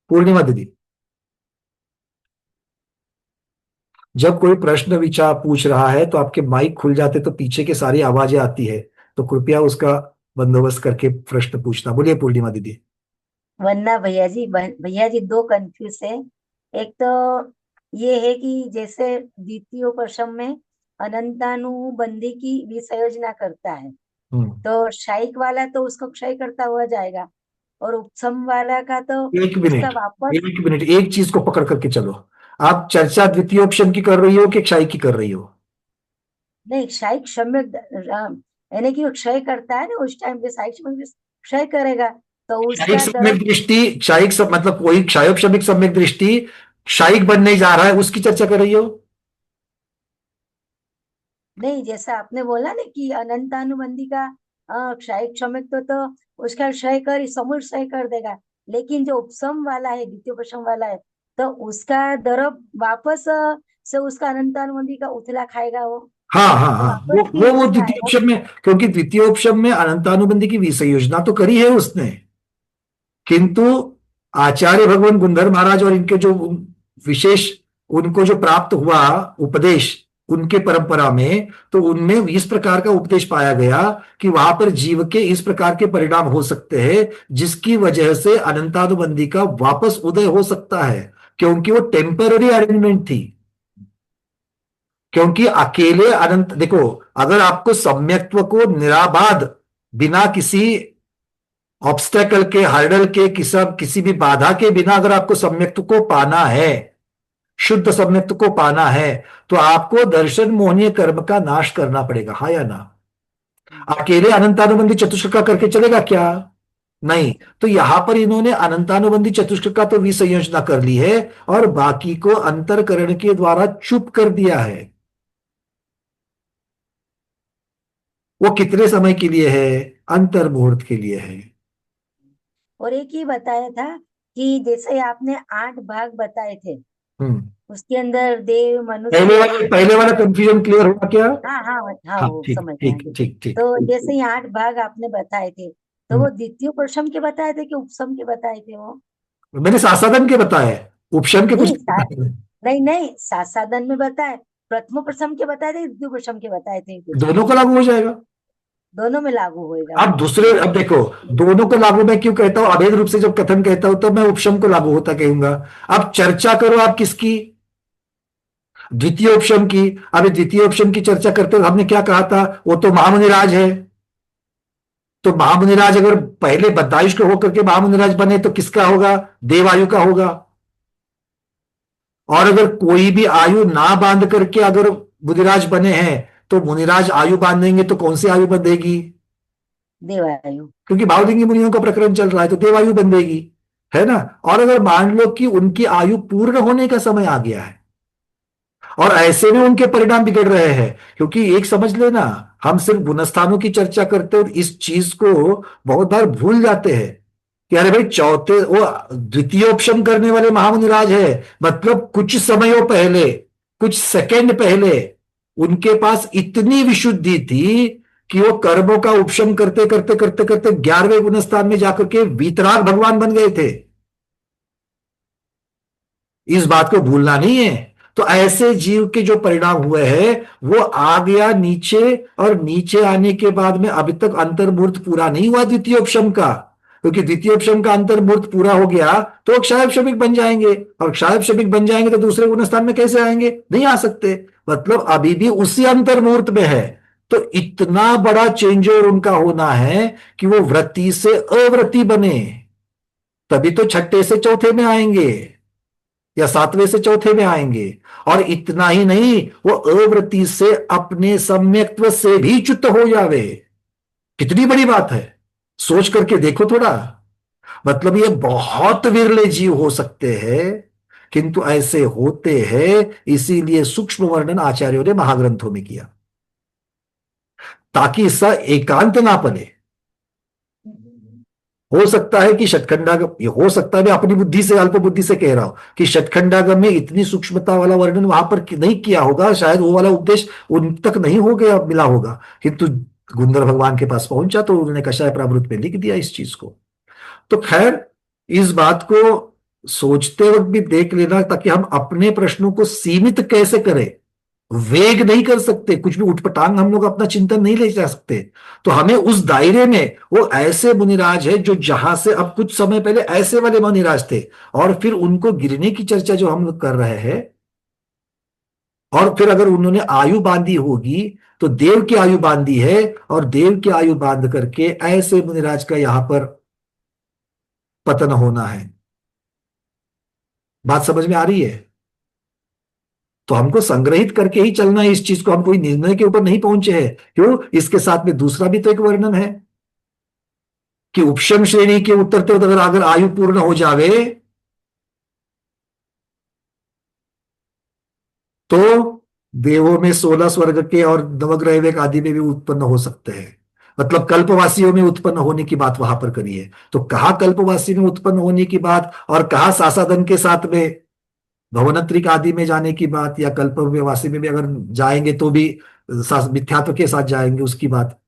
पूर्णिमा दीदी, जब कोई प्रश्न विचार पूछ रहा है तो आपके माइक खुल जाते तो पीछे के सारी आवाजें आती है, तो कृपया उसका बंदोबस्त करके प्रश्न पूछना। बोलिए पूर्णिमा दीदी। वरना भैया जी दो कंफ्यूज है। एक तो ये है कि जैसे द्वितीयोपशम में अनंतानुबंधी की विसंयोजना करता है तो क्षयिक वाला तो उसको क्षय करता हुआ जाएगा, और उपशम वाला का तो एक मिनट, एक चीज को पकड़ करके चलो। आप चर्चा द्वितीयोपशम की कर रही हो कि क्षय की कर रही हो? नहीं, क्षयिक सम्यक यानी कि वो क्षय करता है ना, उस टाइम पे क्षयिक सम्यक क्षय करेगा तो क्षयिक उसका सम्यक दर्द। दृष्टि, मतलब कोई क्षयोपशमिक सम्यक दृष्टि क्षयिक बनने जा रहा है, उसकी चर्चा कर रही हो? नहीं, जैसा आपने बोला ना कि अनंतानुबंधी का क्षयिक सम्यक तो उसका क्षय कर समूल क्षय कर देगा, लेकिन जो उपशम वाला है, द्वितीय उपशम वाला है, तो उसका दर्द वापस से उसका अनंतानुबंधी का उथला खाएगा वो। हाँ हाँ तो हाँ, वापस फिर वो उसका आएगा। द्वितीयोपशम में, क्योंकि द्वितीयोपशम में अनंतानुबंधी की विसंयोजना तो करी है उसने, किंतु आचार्य भगवान गुंधर महाराज और इनके जो विशेष, उनको जो प्राप्त हुआ उपदेश उनके परंपरा में, तो उनमें इस प्रकार का उपदेश पाया गया कि वहां पर जीव के इस प्रकार के परिणाम हो सकते हैं जिसकी वजह से अनंतानुबंधी का वापस उदय हो सकता है, क्योंकि वो टेम्पररी अरेंजमेंट थी। क्योंकि अकेले अनंत, देखो, अगर आपको सम्यक्त्व को निराबाध, बिना किसी ऑब्स्टेकल के, हर्डल के, किसी भी बाधा के बिना अगर आपको सम्यक्त्व को पाना है, शुद्ध सम्यक्त्व को पाना है, तो आपको दर्शन मोहनीय कर्म का नाश करना पड़ेगा, हाँ या ना? अकेले अनंतानुबंधी चतुष्क का करके चलेगा क्या? नहीं। तो यहां पर इन्होंने अनंतानुबंधी चतुष्क का तो विसंयोजना कर ली है और बाकी को अंतरकरण के द्वारा चुप कर दिया है। वो कितने समय के लिए है? अंतर्मुहूर्त के लिए है। और एक ही बताया था कि जैसे आपने 8 भाग बताए थे, हम्म। उसके अंदर देव, मनुष्य, पहले वाला कंफ्यूजन क्लियर हुआ क्या? हाँ हाँ हाँ, हाँ, वो ठीक समझ ठीक जाएंगे। ठीक ठीक। तो जैसे ये 8 भाग आपने बताए थे, तो हम्म। वो द्वितीय उपशम के बताए थे कि उपशम के बताए थे वो? मैंने सासाधन के बताए, उपशम के कुछ नहीं नहीं बताए। नहीं नहीं, सासाधन में बताए, प्रथम उपशम के बताए थे, द्वितीय उपशम के बताए थे कुछ? दोनों को लागू हो जाएगा। दोनों में लागू होएगा अब वो, दूसरे, अब देखो, दोनों को लागू मैं क्यों कहता हूं, अभेद रूप से जब कथन कहता हूं तो मैं उपशम को लागू होता कहूंगा। अब चर्चा करो आप किसकी? द्वितीय उपशम की। अभी द्वितीय उपशम की चर्चा करते हुए हमने क्या कहा था? वो तो महामुनिराज है। तो महामुनिराज अगर पहले बद्दायुष के होकर के महामुनिराज बने तो किसका होगा? देवायु का होगा। और अगर कोई भी आयु ना बांध करके अगर मुनिराज बने हैं तो मुनिराज आयु बांधेंगे तो कौन सी आयु बंधेगी? देवायु। क्योंकि भावलिंगी मुनियों का प्रकरण चल रहा है तो देवायु बंधेगी, है ना? और अगर मान लो कि उनकी आयु पूर्ण होने का समय आ गया है और ऐसे में उनके परिणाम बिगड़ रहे हैं, क्योंकि एक समझ लेना, हम सिर्फ गुणस्थानों की चर्चा करते और इस चीज को बहुत बार भूल जाते हैं कि अरे भाई, चौथे वो द्वितीयोपशम करने वाले महामुनिराज है, मतलब कुछ समयों पहले, कुछ सेकंड पहले उनके पास इतनी विशुद्धि थी कि वो कर्मों का उपशम करते करते करते करते 11वें गुणस्थान में जाकर के वीतराग भगवान बन गए थे। इस बात को भूलना नहीं है। तो ऐसे जीव के जो परिणाम हुए हैं वो आ गया नीचे, और नीचे आने के बाद में अभी तक अंतर्मूर्त पूरा नहीं हुआ द्वितीयोपशम का, क्योंकि द्वितीयोपशम का अंतर्मूर्त पूरा हो गया तो क्षायपशमिक बन जाएंगे, और क्षायपशमिक बन जाएंगे तो दूसरे गुणस्थान में कैसे आएंगे? नहीं आ सकते, मतलब अभी भी उसी अंतर्मूर्त में है। तो इतना बड़ा चेंज उनका होना है कि वो वृत्ति से अवृत्ति बने, तभी तो छठे से चौथे में आएंगे या सातवें से चौथे में आएंगे। और इतना ही नहीं, वो अवृत्ति से अपने सम्यक्त्व से भी च्युत हो जावे। कितनी बड़ी बात है, सोच करके देखो थोड़ा। मतलब ये बहुत विरले जीव हो सकते हैं, किंतु ऐसे होते हैं, इसीलिए सूक्ष्म वर्णन आचार्यों ने महाग्रंथों में किया ताकि इसका एकांत ना पले। हो सकता है कि शतखंडागम, ये हो सकता है, मैं अपनी बुद्धि से, अल्प बुद्धि से कह रहा हूं कि शतखंडागम में इतनी सूक्ष्मता वाला वर्णन वहां पर नहीं किया होगा, शायद वो वाला उपदेश उन तक नहीं हो गया, मिला होगा, किंतु गुंदर भगवान के पास पहुंचा तो उन्होंने कषाय प्रावृत में लिख दिया इस चीज को। तो खैर, इस बात को सोचते वक्त भी देख लेना ताकि हम अपने प्रश्नों को सीमित कैसे करें। वेग नहीं कर सकते, कुछ भी उठपटांग हम लोग अपना चिंतन नहीं ले जा सकते। तो हमें उस दायरे में, वो ऐसे मुनिराज है जो जहां से अब कुछ समय पहले ऐसे वाले मुनिराज थे, और फिर उनको गिरने की चर्चा जो हम लोग कर रहे हैं, और फिर अगर उन्होंने आयु बांधी होगी तो देव की आयु बांधी है, और देव की आयु बांध करके ऐसे मुनिराज का यहां पर पतन होना है। बात समझ में आ रही है? तो हमको संग्रहित करके ही चलना है इस चीज को, हम कोई निर्णय के ऊपर नहीं पहुंचे हैं। क्यों? इसके साथ में दूसरा भी तो एक वर्णन है कि उपशम श्रेणी के उतरते अगर अगर आयु पूर्ण हो जावे तो देवों में 16 स्वर्ग के और नवग्रह विवेक आदि में भी उत्पन्न हो सकते हैं। मतलब कल्पवासियों में उत्पन्न होने की बात वहां पर करी है। तो कहा कल्पवासी में उत्पन्न होने की बात, और कहा सासादन के साथ में भवनत्रिक आदि में जाने की बात, या कल्पवासी में भी अगर जाएंगे तो भी मिथ्यात्व के साथ जाएंगे उसकी बात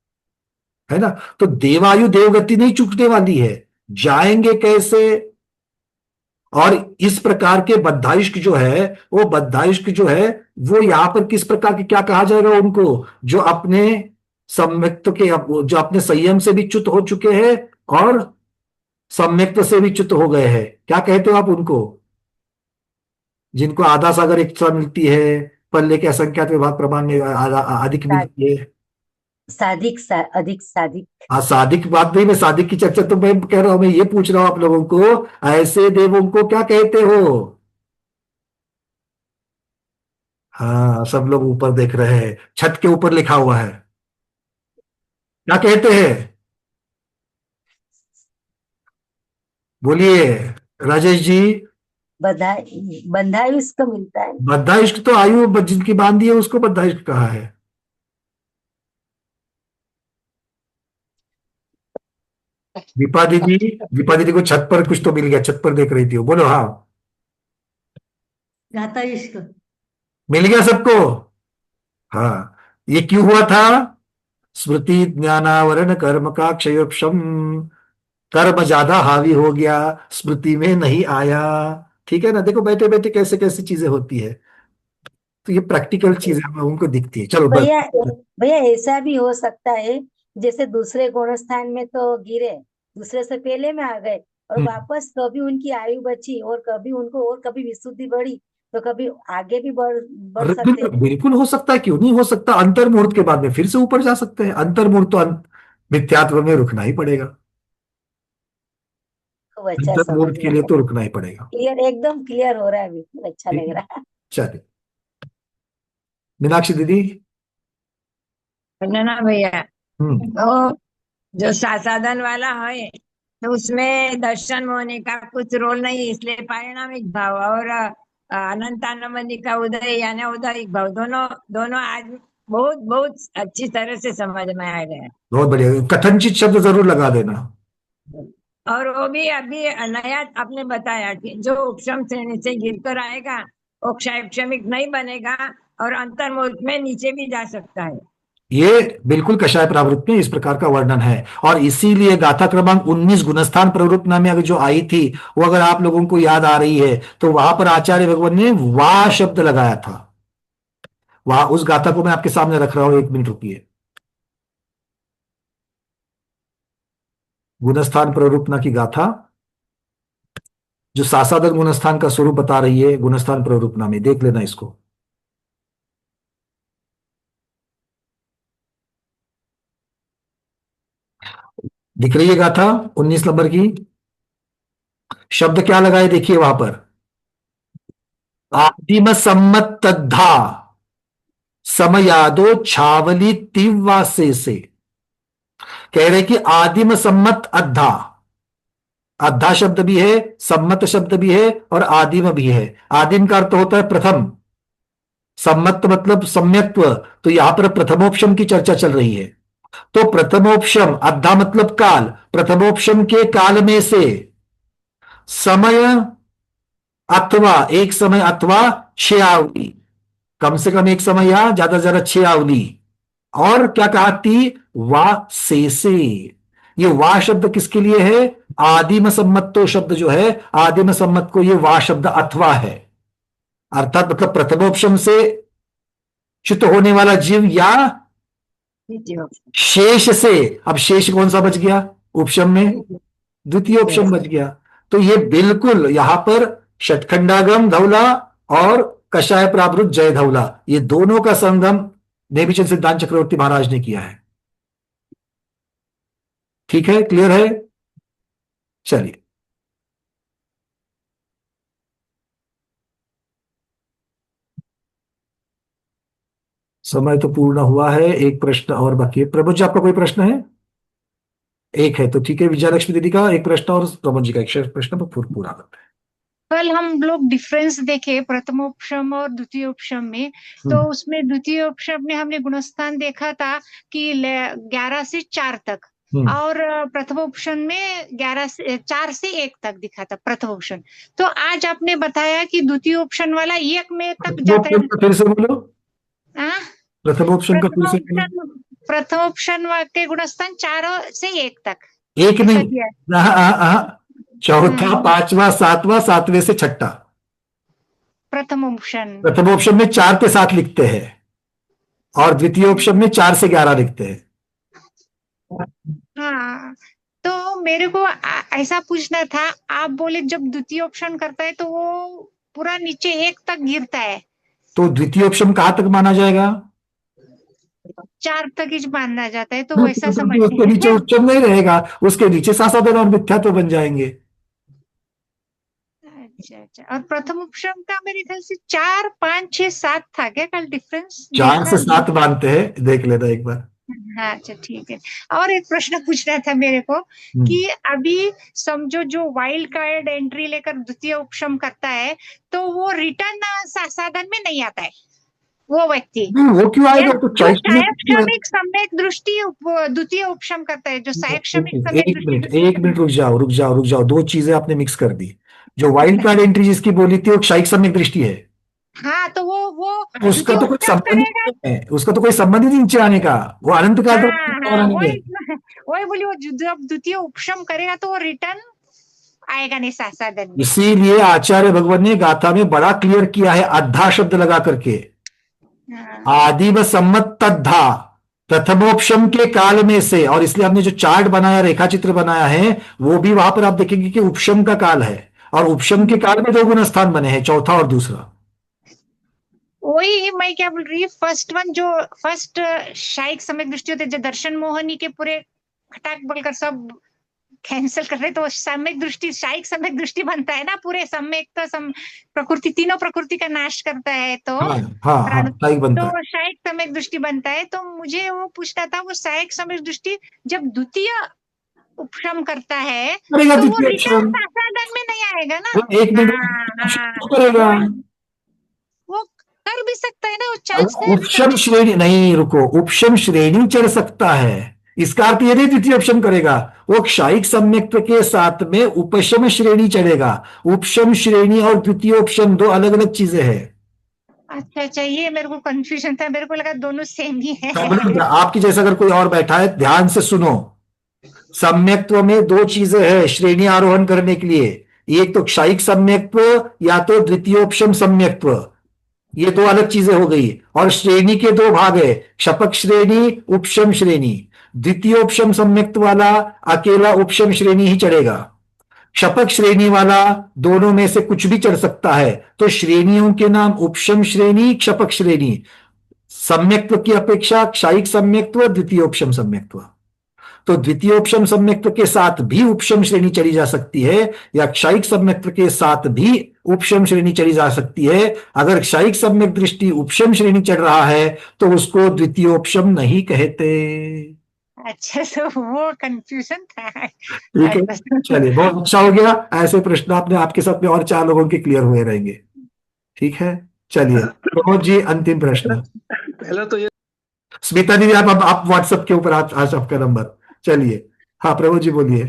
है ना। तो देवायु देवगति नहीं चूकने वाली है, जाएंगे कैसे? और इस प्रकार के बद्धायुष्क जो है, वो बद्धायुष्क जो है वो यहां पर किस प्रकार के क्या कहा जाएगा उनको, जो अपने सम्यक्त के, जो अपने संयम से भी च्युत हो चुके हैं और सम्यक्त से भी च्युत हो गए हैं। क्या कहते हो आप उनको? जिनको आधा सागर इच्छा मिलती है, पल्ले के असंख्यात विभाग प्रमाण में अधिक मिलती है। अधिक साधिक। हाँ, सादिक बात नहीं, मैं सादिक की चर्चा तो मैं कह रहा हूं, मैं ये पूछ रहा हूं आप लोगों को, ऐसे देवों को क्या कहते हो? हाँ, सब लोग ऊपर देख रहे हैं, छत के ऊपर लिखा हुआ है, क्या कहते हैं? बोलिए राजेश जी। बंधायुष्क मिलता है। बद्धाइष्क तो आयु जिनकी बांधी है उसको बद्धाइष्क कहा है। दीपा दीदी को छत पर कुछ तो मिल गया, छत पर देख रही थी वो, बोलो। हाँ, गाता इश्क। मिल गया सबको। हाँ, ये क्यों हुआ था? स्मृति ज्ञानावरण कर्म का क्षयोक्षम, कर्म ज्यादा हावी हो गया, स्मृति में नहीं आया। ठीक है ना? देखो बैठे बैठे कैसे कैसे चीजें होती है, तो ये प्रैक्टिकल चीजें हम लोगों को दिखती है। चलो बस। भैया भैया ऐसा भी हो सकता है, जैसे दूसरे गुण स्थान में तो गिरे, दूसरे से पहले में आ गए, और हम्म, वापस कभी उनकी आयु बची और कभी उनको और कभी विशुद्धि बढ़ी, तो कभी आगे भी बढ़ अरे सकते बिल्कुल हैं। बिल्कुल हो सकता है, क्यों नहीं हो सकता? अंतर मुहूर्त के बाद में फिर से ऊपर जा सकते हैं। अंतर मुहूर्त तो मिथ्यात्व में रुकना ही पड़ेगा। खूब अच्छा अंतर समझ मुहूर्त के में लिए आया। तो रुकना ही पड़ेगा। क्लियर, एकदम क्लियर हो रहा है, बिल्कुल अच्छा ठीक लग है, रहा है। चलिए। मीनाक्षी दीदी। ना भैया, हम्म। तो जो साधन वाला है तो उसमें दर्शन होने का कुछ रोल नहीं, इसलिए पारिणामिक भाव और अनंतानुबंधी का उदय यानी उदयिक भाव दोनों दोनों आज बहुत बहुत अच्छी तरह से समझ में आ गया। बहुत बढ़िया, कथनचित शब्द जरूर लगा देना। और वो भी अभी नया आपने बताया कि जो उपशम श्रेणी से गिरकर आएगा वो क्षमिक नहीं बनेगा और अंतर्मुख में नीचे भी जा सकता है। ये बिल्कुल कषाय प्रावृत्त में इस प्रकार का वर्णन है, और इसीलिए गाथा क्रमांक 19 गुणस्थान प्रवृत्त नाम में अगर जो आई थी, वो अगर आप लोगों को याद आ रही है, तो वहां पर आचार्य भगवान ने वाह शब्द लगाया था। वहां उस गाथा को मैं आपके सामने रख रहा हूं, एक मिनट रुकिए। गुणस्थान प्रवृत्तना की गाथा, जो सासादन गुणस्थान का स्वरूप बता रही है, गुणस्थान प्रवृत्तना में देख लेना इसको। दिख रही है गाथा 19 नंबर की? शब्द क्या लगाए देखिए वहां पर, आदिम सम्मत तद्धा समयादो छावली तीव्वासे से। कह रहे कि आदिम सम्मत अद्धा, अद्धा शब्द भी है, सम्मत शब्द भी है, और आदिम भी है। आदिम का अर्थ होता है प्रथम, सम्मत मतलब सम्यक्त्व, तो यहां पर प्रथमोपशम की चर्चा चल रही है। तो प्रथमोपशम, अद्धा मतलब काल, प्रथमोपशम के काल में से समय अथवा एक समय अथवा 6 आवली, कम से कम एक समय या ज्यादा से ज्यादा 6 आवली। और क्या कहा थी? वा से। ये वा शब्द किसके लिए है? आदिम सम्मतो शब्द जो है, आदिम सम्मत को ये वा शब्द अथवा है, अर्थात मतलब प्रथमोपशम से च्युत होने वाला जीव, या शेष से। अब शेष कौन सा बच गया उपशम में? द्वितीय उपशम बच गया। तो ये बिल्कुल यहां पर षटखंडागम धौला और कषाय प्रावृत जय धौला, ये दोनों का संगम नेमिचंद सिद्धांत चक्रवर्ती महाराज ने किया है। ठीक है, क्लियर है? चलिए। समय तो पूर्ण हुआ है, एक प्रश्न और बाकी है। प्रमोद जी, आपका कोई प्रश्न है? एक है तो ठीक है। विजयलक्ष्मी दीदी का एक प्रश्न और प्रमोद जी का एक प्रश्न, तो पूरा करते हैं। कल हम लोग डिफरेंस देखे प्रथमोपशम और द्वितीय उपशम में, तो उसमें द्वितीय उपशम में हमने गुणस्थान देखा था कि 11 से 4 तक, और प्रथमोपशम में 4 से 1 तक दिखा था प्रथमोपशम। तो आज आपने बताया कि द्वितीय ऑप्शन वाला 1 में तक जाता है। फिर से बोलो, हाँ, प्रथमोपशम का फिर से बोलो। प्रथमोपशम के गुणस्थान 4 से 1 तक। एक नहीं, चौथा, पांचवा, सातवां, सातवें से छठा। प्रथम ऑप्शन में 4 के साथ लिखते हैं, और द्वितीय ऑप्शन में 4 से 11 लिखते हैं। हाँ, तो मेरे को ऐसा पूछना था, आप बोले जब द्वितीय ऑप्शन करता है तो वो पूरा नीचे 1 तक गिरता है, तो द्वितीय ऑप्शन कहां तक माना जाएगा? 4 तक ही माना जाता है, तो वैसा समझ उसके नीचे उच्चम नहीं रहेगा, उसके नीचे सासाधन और मिथ्या तो बन जाएंगे। अच्छा। और प्रथम उपशम का मेरे ख्याल से 4, 5, 6, 7 था क्या कल डिफरेंस? 4 से 7 मानते हैं, देख लेना एक बार। हाँ, अच्छा ठीक है। और एक प्रश्न पूछना था मेरे को कि अभी समझो जो वाइल्ड कार्ड एंट्री लेकर द्वितीय उपशम करता है, तो वो रिटर्न साधन में नहीं आता है वो व्यक्ति। वो क्यों आएगा? तो सायक्षमिक सम्यक दृष्टि द्वितीय उपशम करता है, जो सायक्षमिक सम्यक दृष्टि। एक मिनट रुक जाओ, 2 चीजें आपने मिक्स कर दी। जो वाइल्ड कार्ड एंट्री जिसकी बोली थी वो क्षयिक सम्यक दृष्टि है। हाँ, तो वो उसका तो कोई संबंध नहीं है, उसका तो कोई संबंध नहीं नीचे आने का, वो अनंत काल वही बोली, वो जब द्वितीय उपशम करेगा तो वो रिटर्न आएगा नहीं साधन में। इसीलिए आचार्य भगवान ने गाथा में बड़ा क्लियर किया है, अद्धा शब्द लगा करके, आदिव सम्मत तद्धा, प्रथमोपशम के काल में से। और इसलिए हमने जो चार्ट बनाया, रेखा चित्र बनाया है, वो भी वहां पर आप देखेंगे कि उपशम का काल है, और उपशम के काल में 2 गुण स्थान बने हैं, चौथा और दूसरा। वही मैं क्या बोल रही हूँ, फर्स्ट शायिक सम्यक दृष्टि होते, जो दर्शन मोहनी के पूरे खटाक बोलकर सब कैंसिल कर रहे, तो सम्यक दृष्टि, शायिक सम्यक दृष्टि बनता है ना, पूरे सम्यक तो प्रकृति, तीनों प्रकृति का नाश करता है, तो तो शायिक सम्यक दृष्टि बनता है। तो मुझे वो पूछना था, वो शायिक सम्यक दृष्टि जब द्वितीय उपशम करता है तो वो रिटर्न साधन में नहीं आएगा ना? एक मिनट, वो कर भी सकता है ना, वो चांस उपशम श्रेणी नहीं, रुको, उपशम श्रेणी चढ़ सकता है, इसका अर्थ यदि द्वितीय उपशम करेगा, वो क्षयिक सम्यक्त्व के साथ में उपशम श्रेणी चढ़ेगा। उपशम श्रेणी और द्वितीय उपशम 2 अलग अलग चीजें हैं। अच्छा, ये मेरे को कंफ्यूजन था, मेरे को लगा दोनों सेम ही है। आपकी जैसा अगर कोई और बैठा है, ध्यान से सुनो, सम्यक्त्व में 2 चीजें हैं श्रेणी आरोहण करने के लिए, एक तो क्षयिक सम्यक्त्व या तो द्वितीयोपशम सम्यक्त्व, ये 2 अलग चीजें हो गई। और श्रेणी के 2 भाग है, क्षपक श्रेणी, उपशम श्रेणी। द्वितीयोपशम सम्यक्त्व वाला अकेला उपशम श्रेणी ही चढ़ेगा, क्षपक श्रेणी वाला दोनों में से कुछ भी चढ़ सकता है। तो श्रेणियों के नाम उपशम श्रेणी, क्षपक श्रेणी। सम्यक्त्व की अपेक्षा क्षयिक सम्यक्त्व, द्वितीयोपशम सम्यक्त्व। तो द्वितीयोपशम सम्यक्त्व के साथ भी उपशम श्रेणी चली जा सकती है, या क्षयिक सम्यक्त्व के साथ भी उपशम श्रेणी चली जा सकती है। अगर क्षयिक सम्यक दृष्टि उपशम श्रेणी चढ़ रहा है तो उसको द्वितीयोपशम नहीं कहते। अच्छा, तो वो कंफ्यूजन था। ठीक है, चलिए, बहुत अच्छा हो गया। ऐसे प्रश्न आपने आपके साथ में और 4 लोगों के क्लियर हुए रहेंगे। ठीक है, चलिए प्रमोद जी, अंतिम प्रश्न। पहले तो ये स्मिता दीदी, आप व्हाट्सएप के ऊपर आज आपका नंबर। चलिए, हाँ प्रभु जी बोलिए।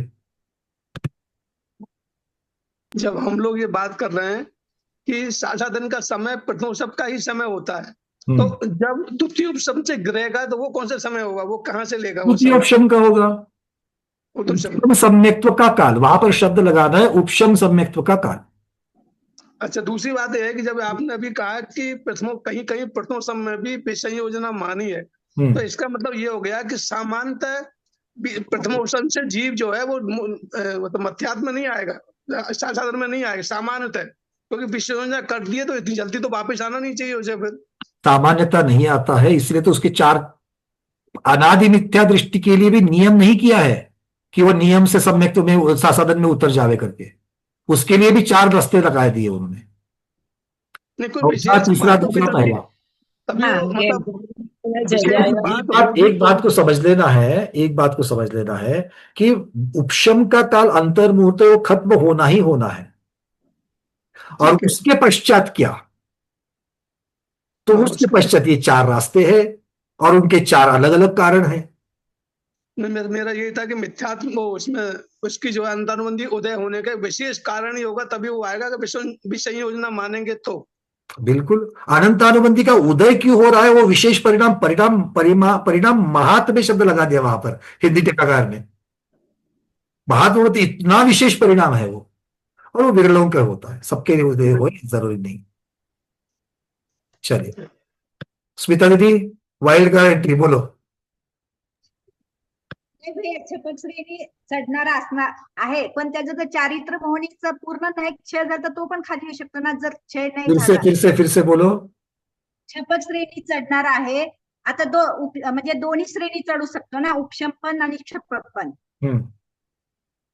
जब हम लोग ये बात कर रहे हैं कि साधारण का समय प्रथमोपशम का ही समय होता है, तो जब द्वितीय उपशम से गिरेगा तो वो कौन सा समय होगा, वो कहाँ से लेगा? द्वितीय उपशम का होगा, उपशम सम्यक्त्व का काल, वहां पर शब्द लगाना है, उपशम सम्यक्त्व का काल। अच्छा, दूसरी बात यह है कि जब आपने अभी कहा कि कहीं कहीं प्रथमोपशम में भी विसंयोजना मानी है, तो इसका मतलब ये हो गया कि सामान्यतः प्रथमोपशम से जीव जो है वो मध्यात्म में नहीं आएगा, साधारण में नहीं आएगा सामान्यतः, क्योंकि विसंयोजना कर दिए तो इतनी जल्दी तो वापस आना नहीं चाहिए उसे। फिर सामान्यता नहीं आता है, इसलिए तो उसके 4 अनादि मिथ्या दृष्टि के लिए भी नियम नहीं किया है कि वो नियम से सम्यक्त्व में साधन में उतर जावे करके, उसके लिए भी 4 रास्ते लगा दिए उन्होंने। तीसरा, दूसरा, पहला। तब ये हाँ, ये मतलब चल विशेष जाएगा। बात होगी एक बात को समझ लेना है, एक बात को समझ लेना है कि उपशम का काल अंतर मुहूर्त है, वो खत्म होना ही होना है। और ठीक है। उसके पश्चात क्या, तो हाँ उसके पश्चात ये चार रास्ते हैं और उनके चार अलग अलग कारण हैं। मेरा यही था कि मिथ्यात्व को उसमें उसकी जो है अंतर्बंदी उदय होने का विशेष कारण ही होगा, तभी वो आएगा कि विषय योजना मानेंगे तो। बिल्कुल, अनंतानुबंधी का उदय क्यों हो रहा है, वो विशेष परिणाम परिणाम महात्म्य शब्द लगा दिया वहां पर हिंदी टीकाकार ने। महात्म्य मतलब इतना विशेष परिणाम है वो, और वो विरलों का होता है, सबके उदय हो जरूरी नहीं। चलिए स्मिता दीदी, वाइल्ड कार्ड एंट्री बोलो। छपक श्रेणी चढणारा असणार आहे, पण त्याचं जर चारित्र्य मोहनीचा पूर्ण नाही क्षय झाला तर तो पण खाली येऊ शकतो ना, जर क्षय नाही झाला। फिर से बोलो। छपक श्रेणी चढणार आहे, आता म्हणजे दोन्ही श्रेणी चढू शकतो ना, उपशम पण आणि छपक पण।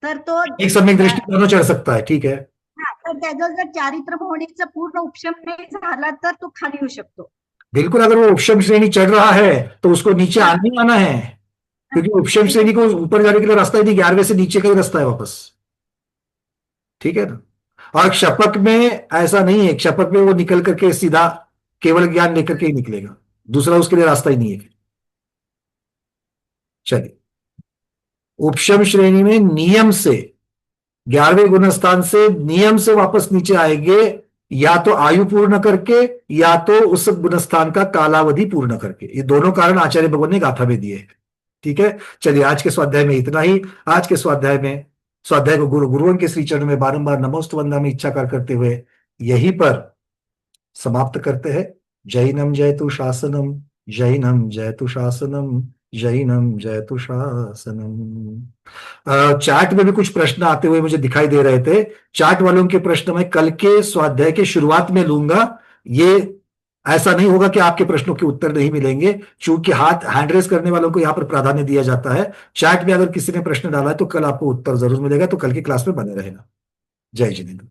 तर तो एक सम्यक दृष्टि दोनों चढ़ सकता है, ठीक है। तर त्याचं जर चारित्र्य मोहनीचा पूर्ण उपशम नाही झाला तर तो खाली येऊ शकतो। बिल्कुल, अगर वो उपशम श्रेणी चढ़ रहा है तो उसको नीचे आने ही आना है, क्योंकि उपशम श्रेणी को ऊपर जाने के लिए रास्ता ही नहीं, 11वें से नीचे का ही रास्ता है वापस, ठीक है ना। और क्षपक में ऐसा नहीं है, क्षपक में वो निकल करके सीधा केवल ज्ञान लेकर के ही निकलेगा, दूसरा उसके लिए रास्ता ही नहीं है। चलिए, उपशम श्रेणी में नियम से 11वें गुणस्थान से नियम से वापस नीचे आएंगे, या तो आयु पूर्ण करके या तो उस गुणस्थान का कालावधि पूर्ण करके। ये दोनों कारण आचार्य भगवान ने गाथा में दिए हैं, ठीक है। चलिए आज के स्वाध्याय में इतना ही। आज के स्वाध्याय को गुरुओं के श्री चरण में बारंबार नमोस्तु वंदना में इच्छाकार करते हुए यहीं पर समाप्त करते हैं। जैनम जयतु शासनम, जैनम जयतु शासनम, जैनम जयतु शासनम। चार्ट में भी कुछ प्रश्न आते हुए मुझे दिखाई दे रहे थे। चार्ट वालों के प्रश्न मैं कल के स्वाध्याय के शुरुआत में लूंगा। ये ऐसा नहीं होगा कि आपके प्रश्नों के उत्तर नहीं मिलेंगे, चूंकि हैंड रेस करने वालों को यहां पर प्राधान्य दिया जाता है। चार्ट में अगर किसी ने प्रश्न डाला है तो कल आपको उत्तर जरूर मिलेगा, तो कल की क्लास में बने रहेगा। जय जिनेंद्र।